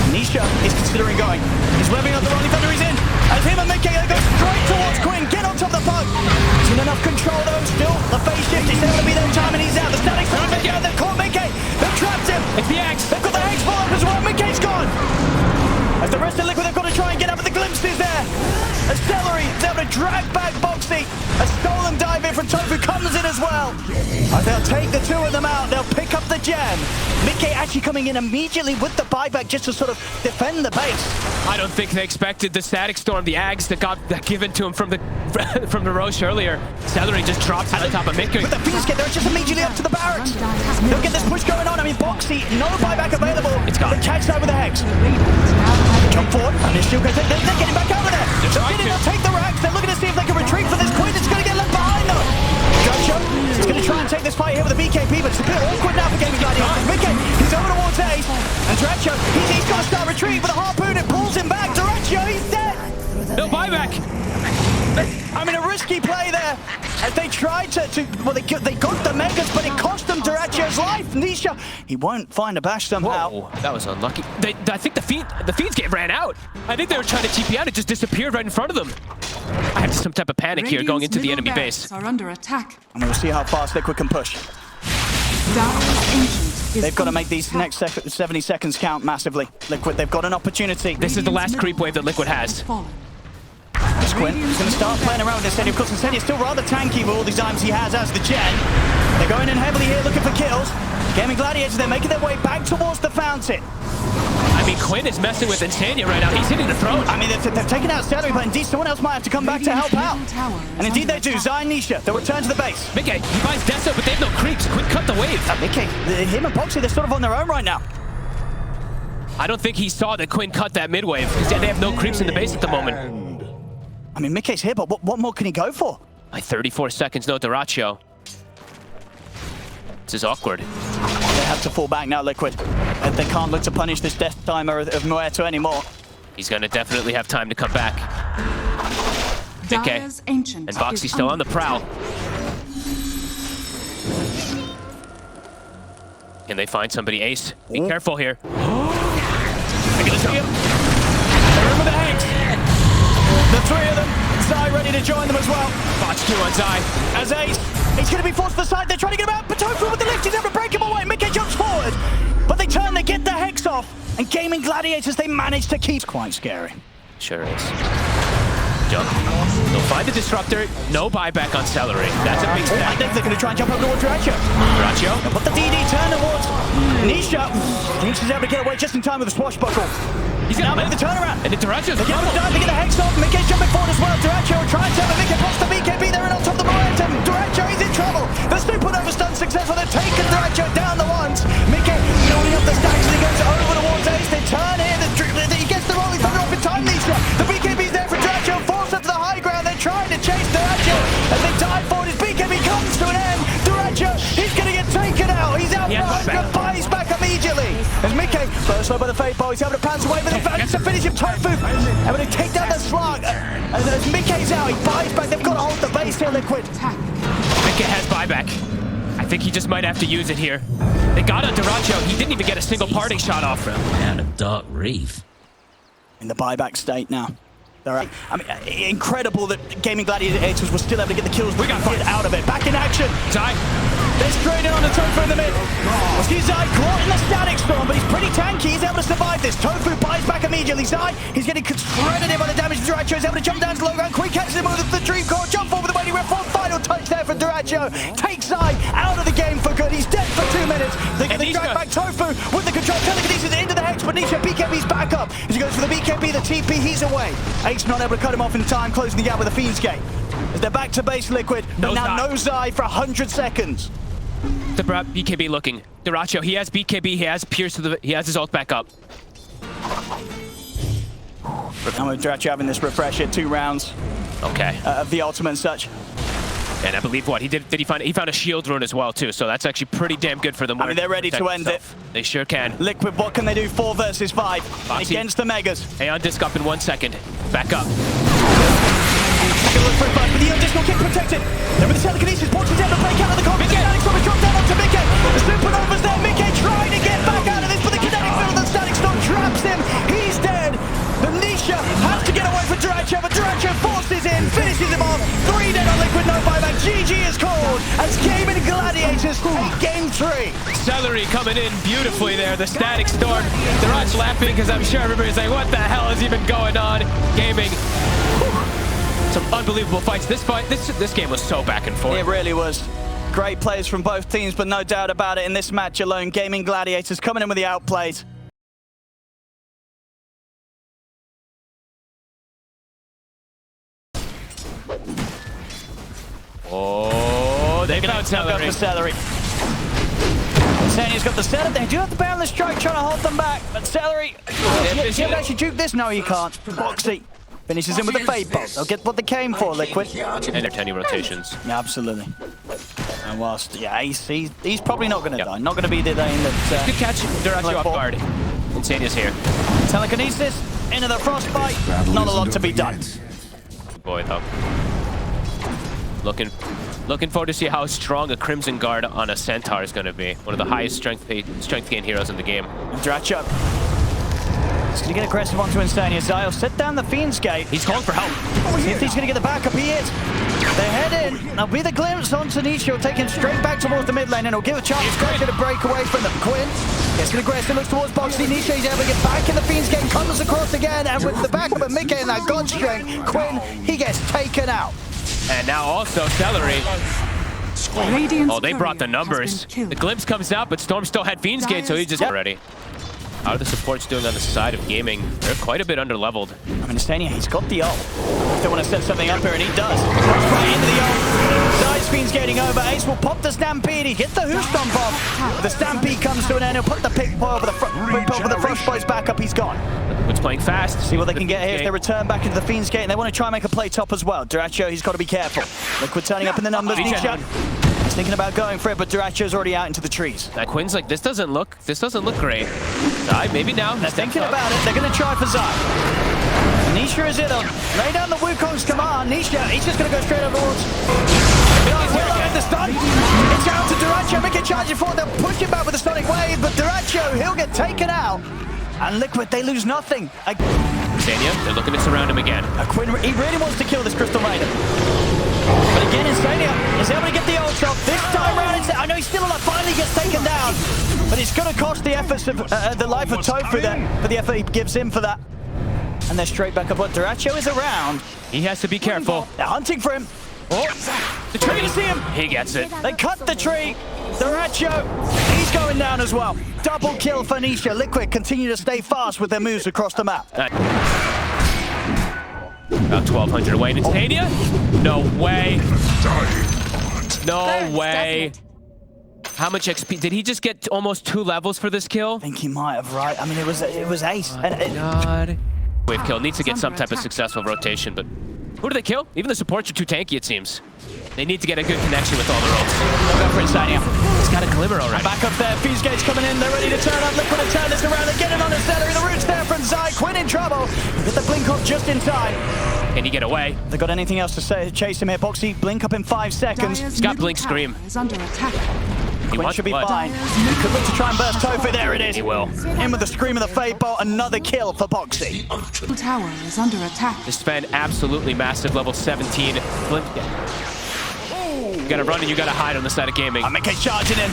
Nisha is considering going. He's revving up the rolling thunder, he's in. As him and Mickey, they go straight towards Quinn. Get on top of the puck. He's in enough control though. Still, the phase shift. He's able to be there in time and he's out. The static from Mickey. They've caught Mickey. They've trapped him. It's the Axe. They've got the Axe ball up as well. Mickey's gone. As the rest of Liquid, they've got to try and get up, but the glimpse is there. As Celery is able to drag back Boxy. A stolen dive in from Tofu comes in as well. As they'll take the 2 of them out, they'll pick up the gem. Mickey actually coming in immediately with the buyback just to sort of defend the base. I don't think they expected the static storm, the Ags that got given to him from the Roche earlier. Celery just drops on top of Mickey. With the Phoenix get there, it's just immediately up to the barracks. They'll get this push going on. I mean, Boxy, no buyback available. It's gone. They catch that with the Hex. Jump forward, and it's still going to take, they're getting back out of there. They'll take the racks, they're looking to see if they can retreat for this Quinn. It's going to get left behind though. Dracho is going to try and take this fight here with the BKB, but it's a bit awkward now for Gaimin Gladiators. Mickey, he's over towards Ace, and Dracho, he's got to start retreating with a harpoon. It pulls him back. Dracho, he's dead. No buyback. I mean, a risky play there. As they tried well, they got the Megas, but it cost them Duraccio's life. Nisha, he won't find a bash somehow. Whoa, that was unlucky. I think the Fiends game ran out. I think they were trying to TP out. It just disappeared right in front of them. I have some type of panic here going into the enemy base. Are under attack. And we'll see how fast Liquid can push. They've got to make these next 70 seconds count massively. Liquid, they've got an opportunity. This is the last creep wave that Liquid has. Quinn is going to start playing around with this. Of course, Insania is still rather tanky with all these items he has as the Gen. They're going in heavily here looking for kills. Gaimin Gladiators, they're making their way back towards the fountain. I mean, Quinn is messing with Insania right now. He's hitting the throne. I mean, they've taken out Celery, but indeed someone else might have to come back to help out. And indeed they do. Zai and Nisha, they'll return to the base. Mickey, he buys Deso, but they have no creeps. Quinn cut the wave. Mickey, him and Boxy, they're sort of on their own right now. I don't think he saw that Quinn cut that mid wave. They have no creeps in the base at the moment. I mean, Mickey's here, but what more can he go for? Like 34 seconds, no Duracio. This is awkward. They have to fall back now, Liquid. They can't look to punish this death timer of Muerto anymore. He's going to definitely have time to come back. Okay. And Boxy's still on the prowl. Can they find somebody? Ace, be careful here. I can see him. They're in with the Hanks. The three of them. Zai ready to join them as well. Botch 2 on Zai. As Ace, he's going to be forced to the side. They're trying to get him out. But Tofu with the lift. He's able to break him away. Mickey jumps forward. But they turn, they get the Hex off. And Gaimin Gladiators, they manage to keep. It's quite scary. Sure is. Jump. They'll find the Disruptor. No buyback on Celery. That's a big stack. I think they're going to try and jump up towards Duracio. Duracio. They'll put the DD turn towards Nisha. Nisha's able to get away just in time with the swashbuckle. He's now making the turnaround. And the Duracio's they get the Hex off. Mickey's jumping forward as well. Duracio will try and tell him. Mickey pops the BKB there and on top of the momentum. Duracio is in trouble. The supernova stun successful. They've taken Duracio down the ones. Mickey building up the stacks as he goes over towards Ace. They turn in. He gets the roll. He's put it off in time, Nisha. The BKB's there for Duracio. Forced up to the high ground. They're trying to chase Duracio. As they dive forward, his BKB comes to an end. Duracio, he's going to get taken out. He's out front. Buys back immediately. As Mickey, first slow by the Fade Ball, he's able to pounce away with the fans to finish him. Tofu able to take down the slug. As Mickey's out, he buys back. They've got to hold the base here, Liquid. Mickey has buyback. I think he just might have to use it here. They got on Duracio. He didn't even get a single parting shot off. Out of Dark Reef. In the buyback state now. I mean, incredible that Gaimin Gladiators was still able to get the kills. We got out of it. Back in action. Zai. They're straight in on the Tofu in the mid. See Zai caught in the static storm, but he's pretty tanky. He's able to survive this. Tofu buys back immediately. Zai, he's getting shredded by the damage to Duracio. He's able to jump down to the low ground. Quick catches him with the Dream Core. Jump forward with the waiting ref. Final touch there for Duracio. Takes Zai out of the game for good. He's dead for 2 minutes. They drag back Tofu with the control. Telekinesis into the Hex, but Nisha BKB's back up. As he goes for the BKB, the TP, he's away. Ace not able to cut him off in time, closing the gap with the Fiend's Gate. As they're back to base, Liquid, but now no Zai for 100 seconds. The BKB looking. Duracio, he has BKB, he has Pierce, he has his ult back up. Now with Duracio having this refresh here, 2 rounds. Okay. Of the ultimate and such. And I believe what he found a shield rune as well too, so that's actually pretty damn good for them. I mean, they're ready to end it. They sure can. Liquid, what can they do? 4 versus 5 Boxy against the Megas. Aeon disc up in 1 second. Back up. Look for a fight, but the Aeon disc will get protected. Then with the telekinesis, Portugal's able to break out of the combat. The static storm has dropped down onto Mickey. The supernova's there. Mickey trying to get back out of this, but the kinetic field of the static storm traps him. He's dead. The Nisha has to get away from Duracio, but Duracio forces in, finishes him off. 3 dead on Liquid, no buyback. GG is called as Gaimin Gladiators take game 3. Celery coming in beautifully there. The static storm. Duracio laughing because I'm sure everybody's like, what the hell is even going on? Gaming. Some unbelievable fights. This game was so back and forth. It really was. Great plays from both teams, but no doubt about it, in this match alone, Gaimin Gladiators coming in with the outplays. Oh, they found Celery. Celery. Insania's got the setup. They do have the boundless strike trying to hold them back. But Celery, you can actually juke this. No, you can't. Boxy finishes in with the fade bolt. They'll get what they came for, Liquid. And their 10 rotations. Yeah, absolutely. And whilst, yeah, he's probably not going to die. Not going to be the lane that... Good catch. They're actually off guard. Insania's here. Telekinesis into the frostbite. Not a lot to be done. Boy, though. Looking forward to see how strong a Crimson Guard on a Centaur is going to be. One of the highest strength gain heroes in the game. Dracho. He's going to get aggressive onto Insania. Zyle set down the Fiend's Gate. He's calling for help. See if he's going to get the backup. He is. They head in. Now, with a glimpse onto Nisha, he'll take him straight back towards the mid lane, and he'll give a chance to break away from them. Quinn gets an aggressive, looks towards Boxy. Nisha, he's able to get back in the Fiend's Gate, comes across again, and with the backup of Mickey and that God Strength, Quinn, he gets taken out. And now also Celery. Radiant's Oh, they brought the courier has numbers. been killed. The glimpse comes out, but Storm still had Fiend's Gate, so he just already. How are the supports doing on the side of Gaming? They're quite a bit underleveled. I mean, Stania, he's got the ult. They want to set something up here, and he does. Comes right into the ult. Side's Fiend's getting over. Ace will pop the Stampede. He hit the Hoof Stomp off. The Stampede comes to an end. He'll put the pick over the Frostbite's back up. He's gone. Liquid's playing fast. See what they can get here if they return back into the Fiend's Gate, and they want to try and make a play top as well. Duracho, he's got to be careful. Liquid turning up in the numbers. Nisha. He's thinking about going for it, but Duracho's already out into the trees. Now Quinn's like, this doesn't look great. Maybe now. They're thinking about it. They're going to try for Zai. Nisha is in on. Lay down the Wukong's command. Nisha, he's just going to go straight over towards. The stun. It's out to Duracho. Make it charging forward. They'll push him back with a sonic wave, but Duracho, he'll get taken out. And Liquid, they lose nothing. Insania, they're looking to surround him again. Quinn, he really wants to kill this Crystal Maiden. But again, Insania is able to get the ult off. This time around, I know he's still alive. Finally gets taken down. But it's going to cost the efforts of the life of Tofu there, for the effort he gives him for that. And they're straight back up. But Duracho is around. He has to be careful. They're hunting for him. Oh, the tree, you see him? He gets it. They cut the tree. Duracho, he's going down as well. Double kill for Nisha. Liquid continue to stay fast with their moves across the map. About 1,200 away. Insania? No way. No way. How much XP? Did he just get almost 2 levels for this kill? I think he might have, right? I mean, it was ace. God. Wave kill needs to get some type of successful rotation, but who do they kill? Even the supports are too tanky, it seems. They need to get a good connection with all the roles. They'll go for Insania. He's got a glimmer already. Back up there, Fuse Gate's coming in. They're ready to turn up. Liquid and turn this around. They're getting on the Celery. The root's there from Zai. Quinn in trouble. Get the blink off just in time. Can he get away? They got anything else to say? Chase him here. Boxy, blink up in 5 seconds. Dyer's He's got middle Blink tower Scream. is under attack. Quinn should be blood. fine. He could look to try and burst Tofu. There it is. He will. In with the Scream of the Fade Bolt. Another kill for Boxy. Middle tower is under attack. This Sven absolutely massive, level 17. You gotta run and you gotta hide on the side of Gaming. Mickey's charging in.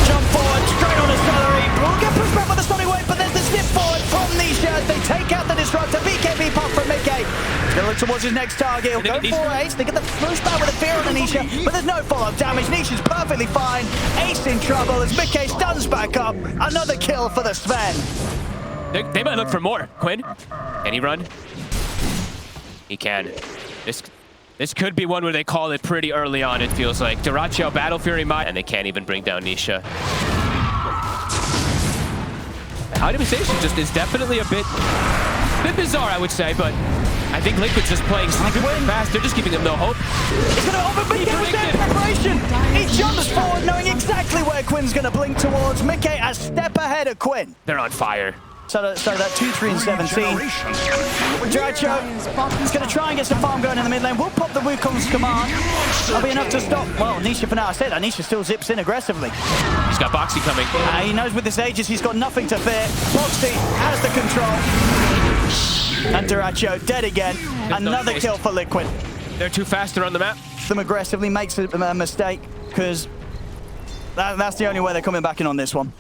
Jump forward, straight on the Celery. We'll get pushed back by the sonic wave, but there's the snip forward from Nisha. They take out the disruptor. BKB pop from Mickey. He's gonna look towards his next target. He'll go for Ace. They get the push back with a fear on Nisha, but there's no follow-up damage. Nisha's perfectly fine. Ace in trouble as Mickey stuns back up. Another kill for the Sven. They might look for more. Quinn, can he run? He can. This could be one where they call it pretty early on, it feels like. Duracho, Battle Fury might, and they can't even bring down Nisha. Itemization just is definitely a bit bizarre, I would say, but I think Liquid's just playing super fast. They're just giving them no hope. He's going to open Mickey with their preparation. He jumps forward knowing exactly where Quinn's going to blink towards. Mickey a step ahead of Quinn. They're on fire. So that 2-3 and 17. Duracho, he's going to try and get some farm going in the mid lane. We'll pop the Wukong's command. That'll be enough to stop. Well, Nisha for now, I said that. Nisha still zips in aggressively. He's got Boxy coming. He knows with his Aegis he's got nothing to fear. Boxy has the control. And Duracho dead again. Another kill for Liquid. They're too fast to run the map. Them aggressively makes a mistake because that's the only way they're coming back in on this one.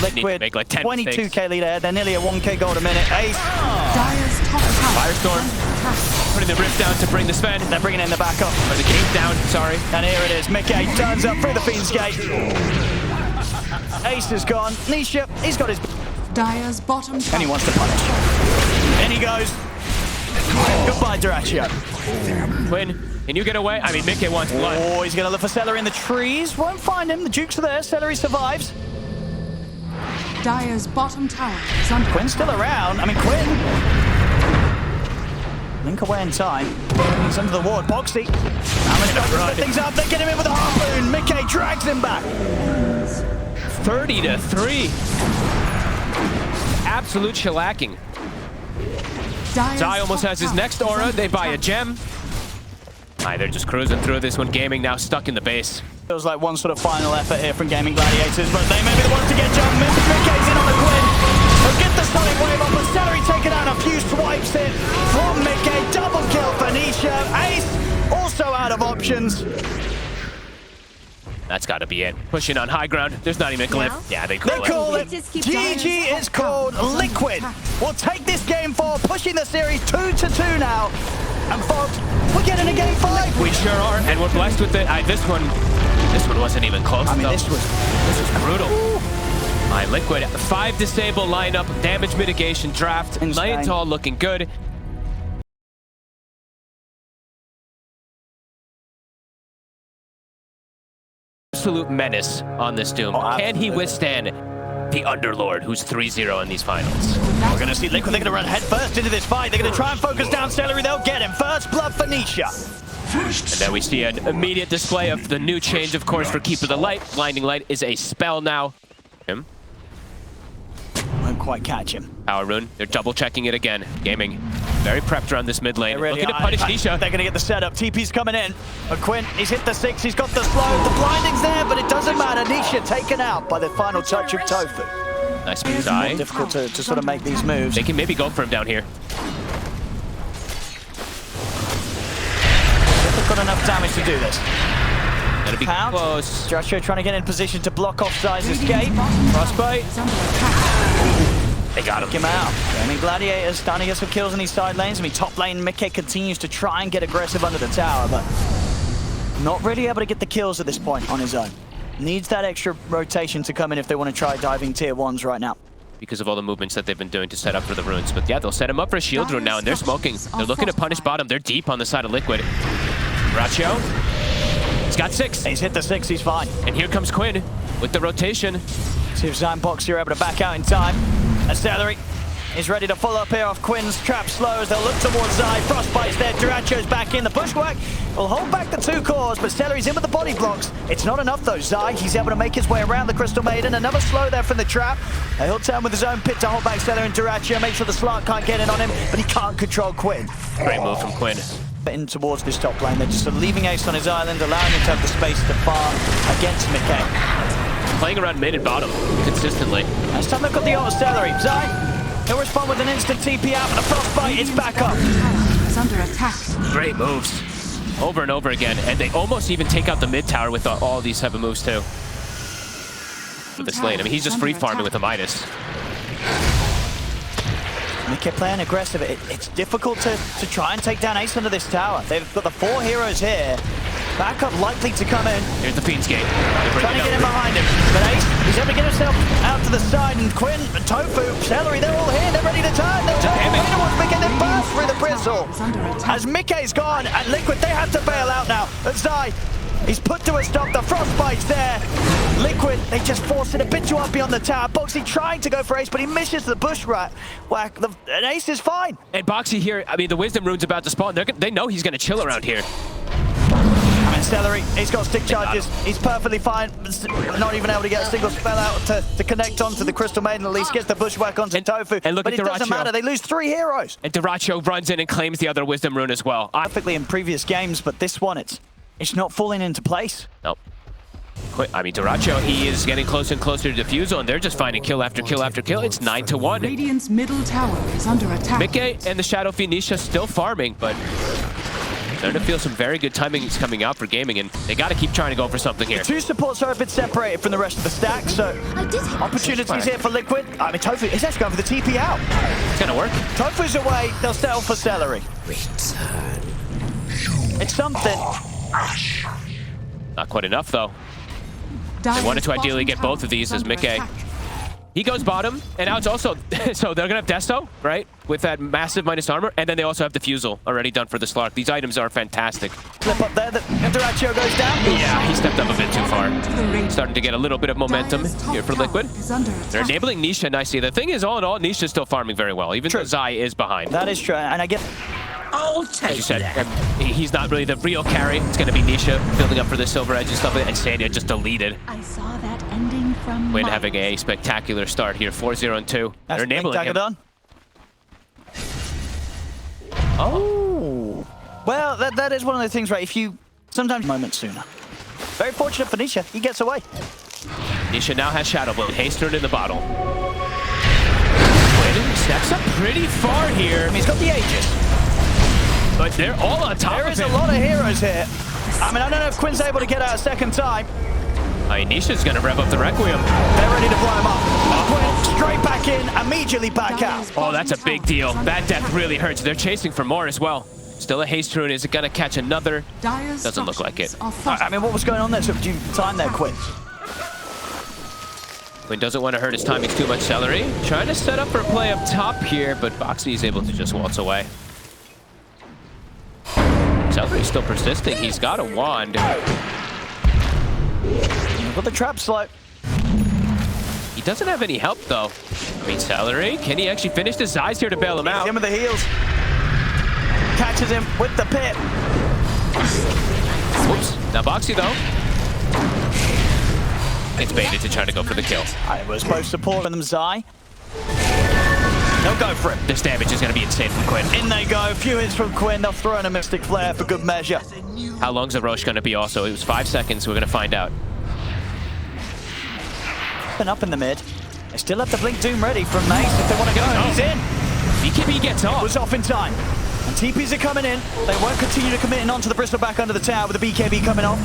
Liquid, make like 10 22k lead ahead. They're nearly at 1k gold a minute. Ace. Dyer's top tower. Firestorm. Putting the rift down to bring the Sven. They're bringing in the backup. Or the gate down, sorry. And here it is. Mickey turns up through the Fiend's Gate. Ace is gone. Nisha, he's got his... Dyer's bottom tower. And he wants to punish. In he goes. Goodbye, Duracho. Quinn, can you get away? I mean, Mickey wants blood. Oh, he's going to look for Celery in the trees. Won't find him. The Dukes are there. Celery survives. Dire's bottom tower is under Quinn's still around. I mean, Quinn. Link away in time. He's under the ward. Boxy. Set things up. They get him in with a harpoon. Mickey drags him back. 30-3. Absolute shellacking. Zai almost has his next aura. They buy a gem. They're just cruising through this one. Gaming now stuck in the base. Feels like one sort of final effort here from Gaimin Gladiators, but they may be the ones to get jumped. Mickey's in on the Quinn. They'll get the sonic wave off, but Celery taking out a few swipes in from Mickey. Double kill for Nisha. Ace also out of options. That's got to be it. Pushing on high ground. There's not even a glyph. Yeah, they call it. GG is called. Liquid will take this game 4, pushing the series 2-2 now. And folks, we're getting a game 5. We sure are, and we're blessed with it. This one wasn't even close. I mean, though. this was Brutal. Liquid, 5 disable lineup, damage mitigation draft. Niantal looking good. Absolute menace on this Doom. Can he withstand the Underlord, who's 3-0 in these finals? We're going to see Liquid. They're going to run headfirst into this fight. They're going to try and focus down Celery. They'll get him. First blood for Nisha. And then we see an immediate display of the new change, of course, for Keep of the Light. Blinding Light is a spell now. Won't quite catch him. Power Rune, they're double checking it again. Gaming, very prepped around this mid lane. Really looking to punish Nisha. They're going to get the setup. TP's coming in. But Quinn, he's hit the 6. He's got the slow. The blinding's there, but it doesn't matter. Nisha taken out by the final touch of Tofu. Nice Zai. Difficult to sort of make these moves. They can maybe go for him down here. They've got enough damage to do this. Gonna be close. Joshua trying to get in position to block off Zai's escape. Frostbite. They got him. Him out. I mean, Gladiators starting to get some kills in these side lanes. I mean, top lane, Mickey continues to try and get aggressive under the tower, but not really able to get the kills at this point on his own. Needs that extra rotation to come in if they want to try diving tier 1s right now. Because of all the movements that they've been doing to set up for the runes. But yeah, they'll set him up for a shield rune now, and they're smoking. They're looking to punish bottom. They're deep on the side of Liquid. Racho. He's got 6. He's hit the 6, he's fine. And here comes Quinn with the rotation. See if Zai and Boxy are able to back out in time. And Celery is ready to follow up here off Quinn's trap slows. They'll look towards Zai. Frostbite's there. Duracho's back in. The bushwhack will hold back the 2 cores, but Celery's in with the body blocks. It's not enough though. Zai, he's able to make his way around the Crystal Maiden. Another slow there from the trap. He'll turn with his own pit to hold back Celery and Duracho. Make sure the Slark can't get in on him, but he can't control Quinn. Great move from Quinn. In towards this top lane. They're just leaving Ace on his island, allowing him to have the space to farm against Mickey. Playing around mid and bottom consistently. This time they've got the auto Celery. Zai, he'll respond with an instant TP out, and the Frostbite is back up. is under attack. Great moves. Over and over again. And they almost even take out the mid tower with all these type of moves too. With this lane. I mean, he's just free farming with a Midas. Mickey playing aggressive. It's difficult to try and take down Ace under this tower. They've got the 4 heroes here. Backup likely to come in. Here's the Fiend's Gate. Trying to get in behind him. But Ace, he's able to get himself out to the side. And Quinn, and Tofu, Celery, they're all here. They're ready to turn. They'll turn. They're the ones making them burst through the bristle. As Mickey's gone, and Liquid, they have to bail out now. But Zai, he's put to a stop. The Frostbite's there. Liquid, they just force it a bit too up beyond the tower. Boxy trying to go for Ace, but he misses the bushwhack. And Ace is fine. And Boxy here, I mean, the Wisdom Rune's about to spawn. They know he's going to chill around here. I mean, Celery, he's got stick charges. He's perfectly fine. Not even able to get a single spell out to connect onto the Crystal Maiden. At least gets the bushwhack onto Tofu. And look but at it doesn't matter. They lose 3 heroes. And Duracho runs in and claims the other Wisdom Rune as well. Perfectly in previous games, but this one, it's not falling into place. Nope. I mean, Duracho, he is getting closer and closer to Defusal, and they're just finding kill after kill after kill. It's 9-1. Radiant's middle tower is under attack. Mickey and the Shadow Fiend Nisha still farming, but starting to feel some very good timings coming out for Gaming, and they got to keep trying to go for something here. The 2 supports are a bit separated from the rest of the stack, so opportunities here for Liquid. I mean, Tofu is actually going for the TP out. It's going to work. Tofu's away. They'll settle for Celery. It's something. Not quite enough, though. They wanted to ideally get both of these as Mickey He goes bottom, and now it's also... so they're going to have Desto, right? With that massive minus armor, and then they also have Diffusal already done for the Slark. These items are fantastic. Flip up there, the Duraccio goes down. Yeah, he stepped up a bit too far. Starting to get a little bit of momentum here for Liquid. They're enabling Nisha nicely. The thing is, all in all, Nisha's still farming very well, even though Zai is behind. That is true, and I get... I'll take As you said, that. he's not really the real carry. It's going to be Nisha building up for the Silver Edge and stuff like that, and Sanya just deleted. I saw that ending from Win having a spectacular start here, 4-0-2. They're enabling him. Done. Oh. Well, that is one of the things, right? If you sometimes moment sooner. Very fortunate for Nisha. He gets away. Nisha now has Shadow Blade. Hastered in the bottle. Quinn steps up pretty far here. I mean, he's got the Aegis. But they're all on top of him. There is a lot of heroes here. I mean, I don't know if Quinn's able to get out a second time. Nisha's going to rev up the Requiem. They're ready to blow him up. Quinn straight back in, immediately back out. Oh, that's a big deal. That death really hurts. They're chasing for more as well. Still a haste rune. Is it going to catch another? Doesn't look like it. I mean, what was going on there? So, do you time there, Quinn? Quinn doesn't want to hurt his timing too much. Celery trying to set up for a play up top here, but Boxy is able to just waltz away. Celery's still persisting. He's got a wand. But the trap's slow. He doesn't have any help, though. I mean, Celery, can he actually finish his eyes here to bail him out? Him with the heels. Catches him with the pit. Whoops. Now Boxy, though. It's baited to try to go for the kill. I was both supporting them, Zai. They'll go for it. This damage is going to be insane from Quinn. In they go. A few hits from Quinn. They'll throw in a Mystic Flare for good measure. How long's the Roche going to be also? It was 5 seconds. We're going to find out. Up in the mid. They still have the Blink Doom ready from Mace if they want to go. He's in. BKB gets off. Was off in time. And TPs are coming in. They won't continue to commit onto the Bristol back under the tower with the BKB coming off.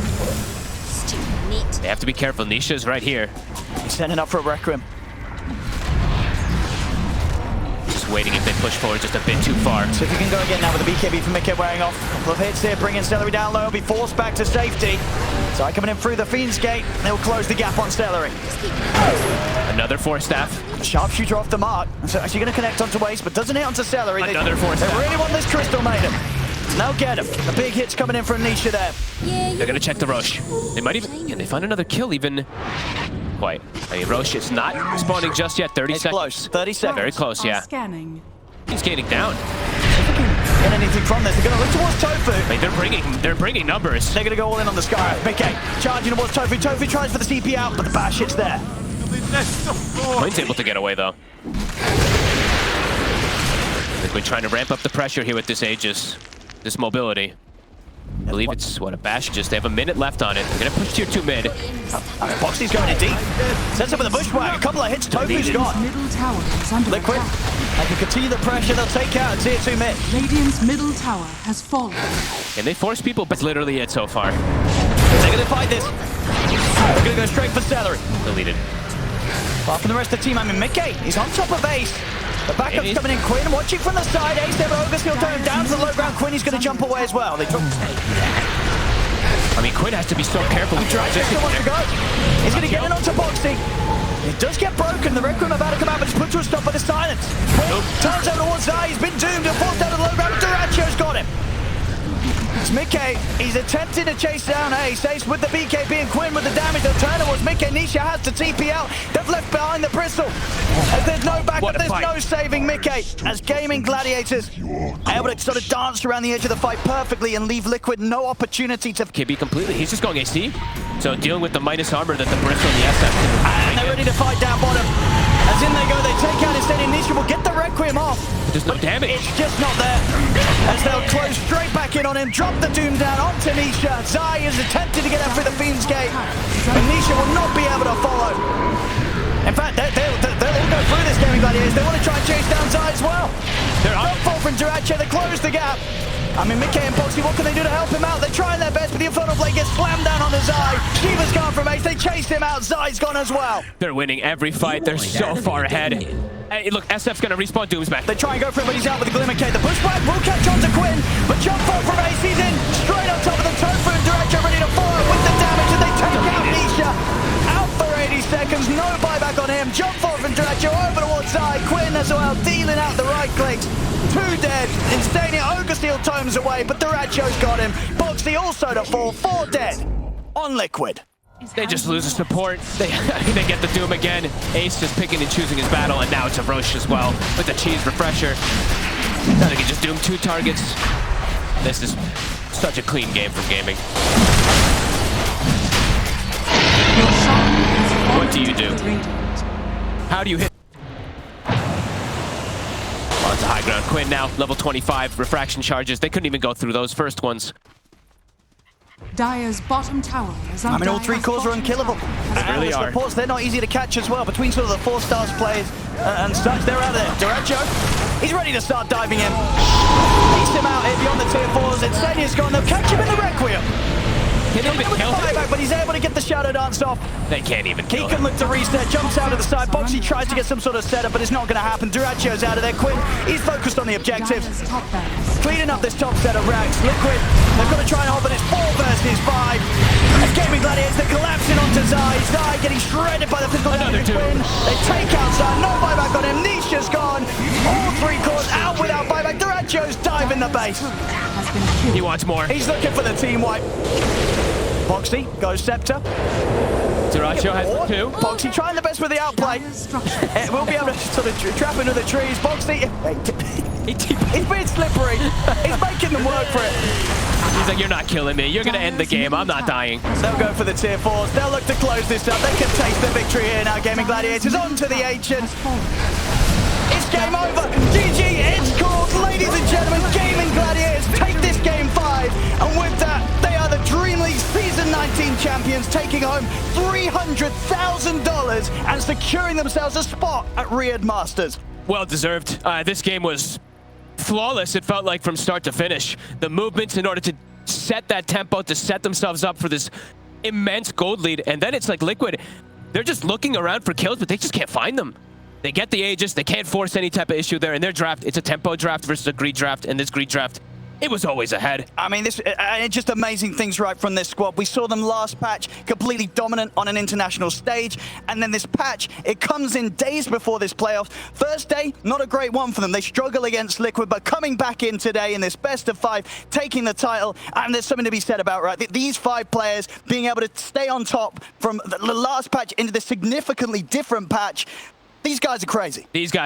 They have to be careful. Nisha's right here. He's setting up for a Requiem. Just waiting if they push forward just a bit too far. So if he can go again now with the BKB from Mickey wearing off. A couple of hits here, bringing Celery down low. Be forced back to safety. So coming in through the Fiend's Gate. They'll close the gap on Celery. Another Force Staff. Sharpshooter off the mark. So actually going to connect onto Waste, but doesn't hit onto Celery. Another Force Staff. They really want this Crystal Maiden. They'll get him. The big hit's coming in from Nisha there. They're going to check the Roche. They might even... Can they find another kill even? Quite. I mean, Roche is not spawning just yet. 30 seconds. Close. 30 seconds. Very close, yeah. Scanning. He's gaining down. Get anything from this? They're going to look towards Tofu. I mean, they're bringing numbers. They're going to go all in on the Sky. Mickey charging towards Tofu. Tofu tries for the CP out, but the bash hits there. Quinn's able to get away though. Liquid trying to ramp up the pressure here with this Aegis, this mobility. I believe it's, what, a bash just. They have a minute left on it. They're going to push tier 2 mid. Boxy's going in deep. Sets up with a bushwhack. A couple of hits. Tofu's gone. Middle tower is under Liquid. attack. They can continue the pressure. They'll take out a tier 2 mid. Radiant's middle tower has fallen. And they force people, but that's literally it so far. They're going to fight this. They're going to go straight for Celery. Deleted. Apart from the rest of the team, I mean, Mickey, he's on top of Ace. The backup's coming in. Quinn watching from the side. Ace there, Ogre still going down to the low ground. Quinn, he's going to jump away as well. They took... I mean, Quinn has to be so careful. Still wants to go. He's going to get in onto Boxy. It does get broken. The Requiem about to come out, but it's put to a stop by the silence. Turns over towards Zai. He's been doomed and forced out of the low ground. Duracio's got him. It's Mickey. He's attempting to chase down Ace. Ace with the BKB and Quinn with the damage. They'll turn towards Mickey. Nisha has to TP out. They've left behind the Bristol. As there's no backup, there's no saving Mickey. As Gaimin Gladiators able to sort of dance around the edge of the fight perfectly and leave Liquid no opportunity to... KB completely. He's just going AC. So dealing with the minus armor that the Bristol and the SF can... And they're ready to fight down bottom. As in they go, they take out instead and Nisha will get the Requiem off. There's no damage. It's just not there. As they'll close straight back in on him, drop the Doom down onto Nisha. Zai is attempting to get out through the Fiend's Gate, but Nisha will not be able to follow. In fact, they'll all go through this Gaimin Gladiators. They want to try and chase down Zai as well. They're up fall from Duraccio. They close the gap. I mean, Mickey and Boxy, what can they do to help him out? They're trying their best, but the Infernal Blade gets slammed down on the Zai. Shiva's gone from Ace. They chase him out. Zai's gone as well. They're winning every fight. They're so far ahead. Hey, look, SF's going to respawn Doom's back. They try and go for him, but he's out with the Glimmer K. The pushback will catch on to Quinn, but jump fall from Ace. He's in straight on top of the Tofu and Duraccio ready to follow with the damage, and they take out Nisha. Out for 80 seconds, no buyback on him. Jump forward from Duracho over towards Zai. Quinn as well, dealing out the right clicks. 2 dead. Instania Ogre Steel tomes away, but Duracho's got him. Boxy also to fall, 4 dead on Liquid. They just lose the support. They get the Doom again. Ace just picking and choosing his battle, and now it's a Roche as well with the cheese refresher. Now they can just Doom 2 targets. This is such a clean game from Gaming. What do you do? How do you hit? Oh, it's a high ground. Quinn now, level 25, refraction charges. They couldn't even go through those first ones. Dire's bottom tower is under. I mean, all 3 cores are unkillable. They really are. Supports, they're not easy to catch as well. Between sort of the 4 stars plays and such, they're out there. Duracho, he's ready to start diving in. Beats him out here beyond the tier 4s. Insania's gone. They'll catch him in the Requiem. Can they even kill him? But he's able to get the Shadow Dance off. They can't even kill He can him. look to reset, jumps out of the side. Boxy tries to get some sort of setup, but it's not going to happen. Duracho's out of there. Quinn, he's focused on the objectives. Dire's top barracks. Cleaning up this top set of racks. Liquid, they've got to try and hold, but it's 4 versus 5. As Gaimin Gladiators, they're collapsing onto Zai. Zai getting shredded by the physical Another damage. Quinn, they take out Zai. No buyback on him. Nisha's gone. All 3 cores out without buyback. Duracho's diving the base. Has been killed. He wants more. He's looking for the team wipe. Boxy goes Scepter. Duracho has the 2. Boxy trying the best with the outplay. Dire's structures. We'll be able to sort of trap into the trees. Boxy, he's being slippery. He's making them work for it. He's like, you're not killing me. You're going to end the game. I'm not dying. They'll go for the tier 4s. They'll look to close this up. They can taste the victory here now. Gaimin Gladiators on to the Ancient. Has fallen. It's game over. GG, it's called. Ladies and gentlemen, Gaimin Gladiators take this game 5. And with that, they are the DreamLeague Season 19 champions, taking home $300,000 and securing themselves a spot at Riyadh Masters. Well deserved. This game was flawless, it felt like, from start to finish. The movements in order to set that tempo, to set themselves up for this immense gold lead. And then it's like Liquid, they're just looking around for kills, but they just can't find them. They get the Aegis, they can't force any type of issue there. In their draft, it's a tempo draft versus a greed draft, and this greed draft, it was always ahead. I mean, this just amazing things right from this squad. We saw them last patch, completely dominant on an international stage. And then this patch, it comes in days before this playoff. First day, not a great one for them. They struggle against Liquid, but coming back in today in this best of 5, taking the title, and there's something to be said about, right? These 5 players being able to stay on top from the last patch into this significantly different patch. These guys are crazy. These guys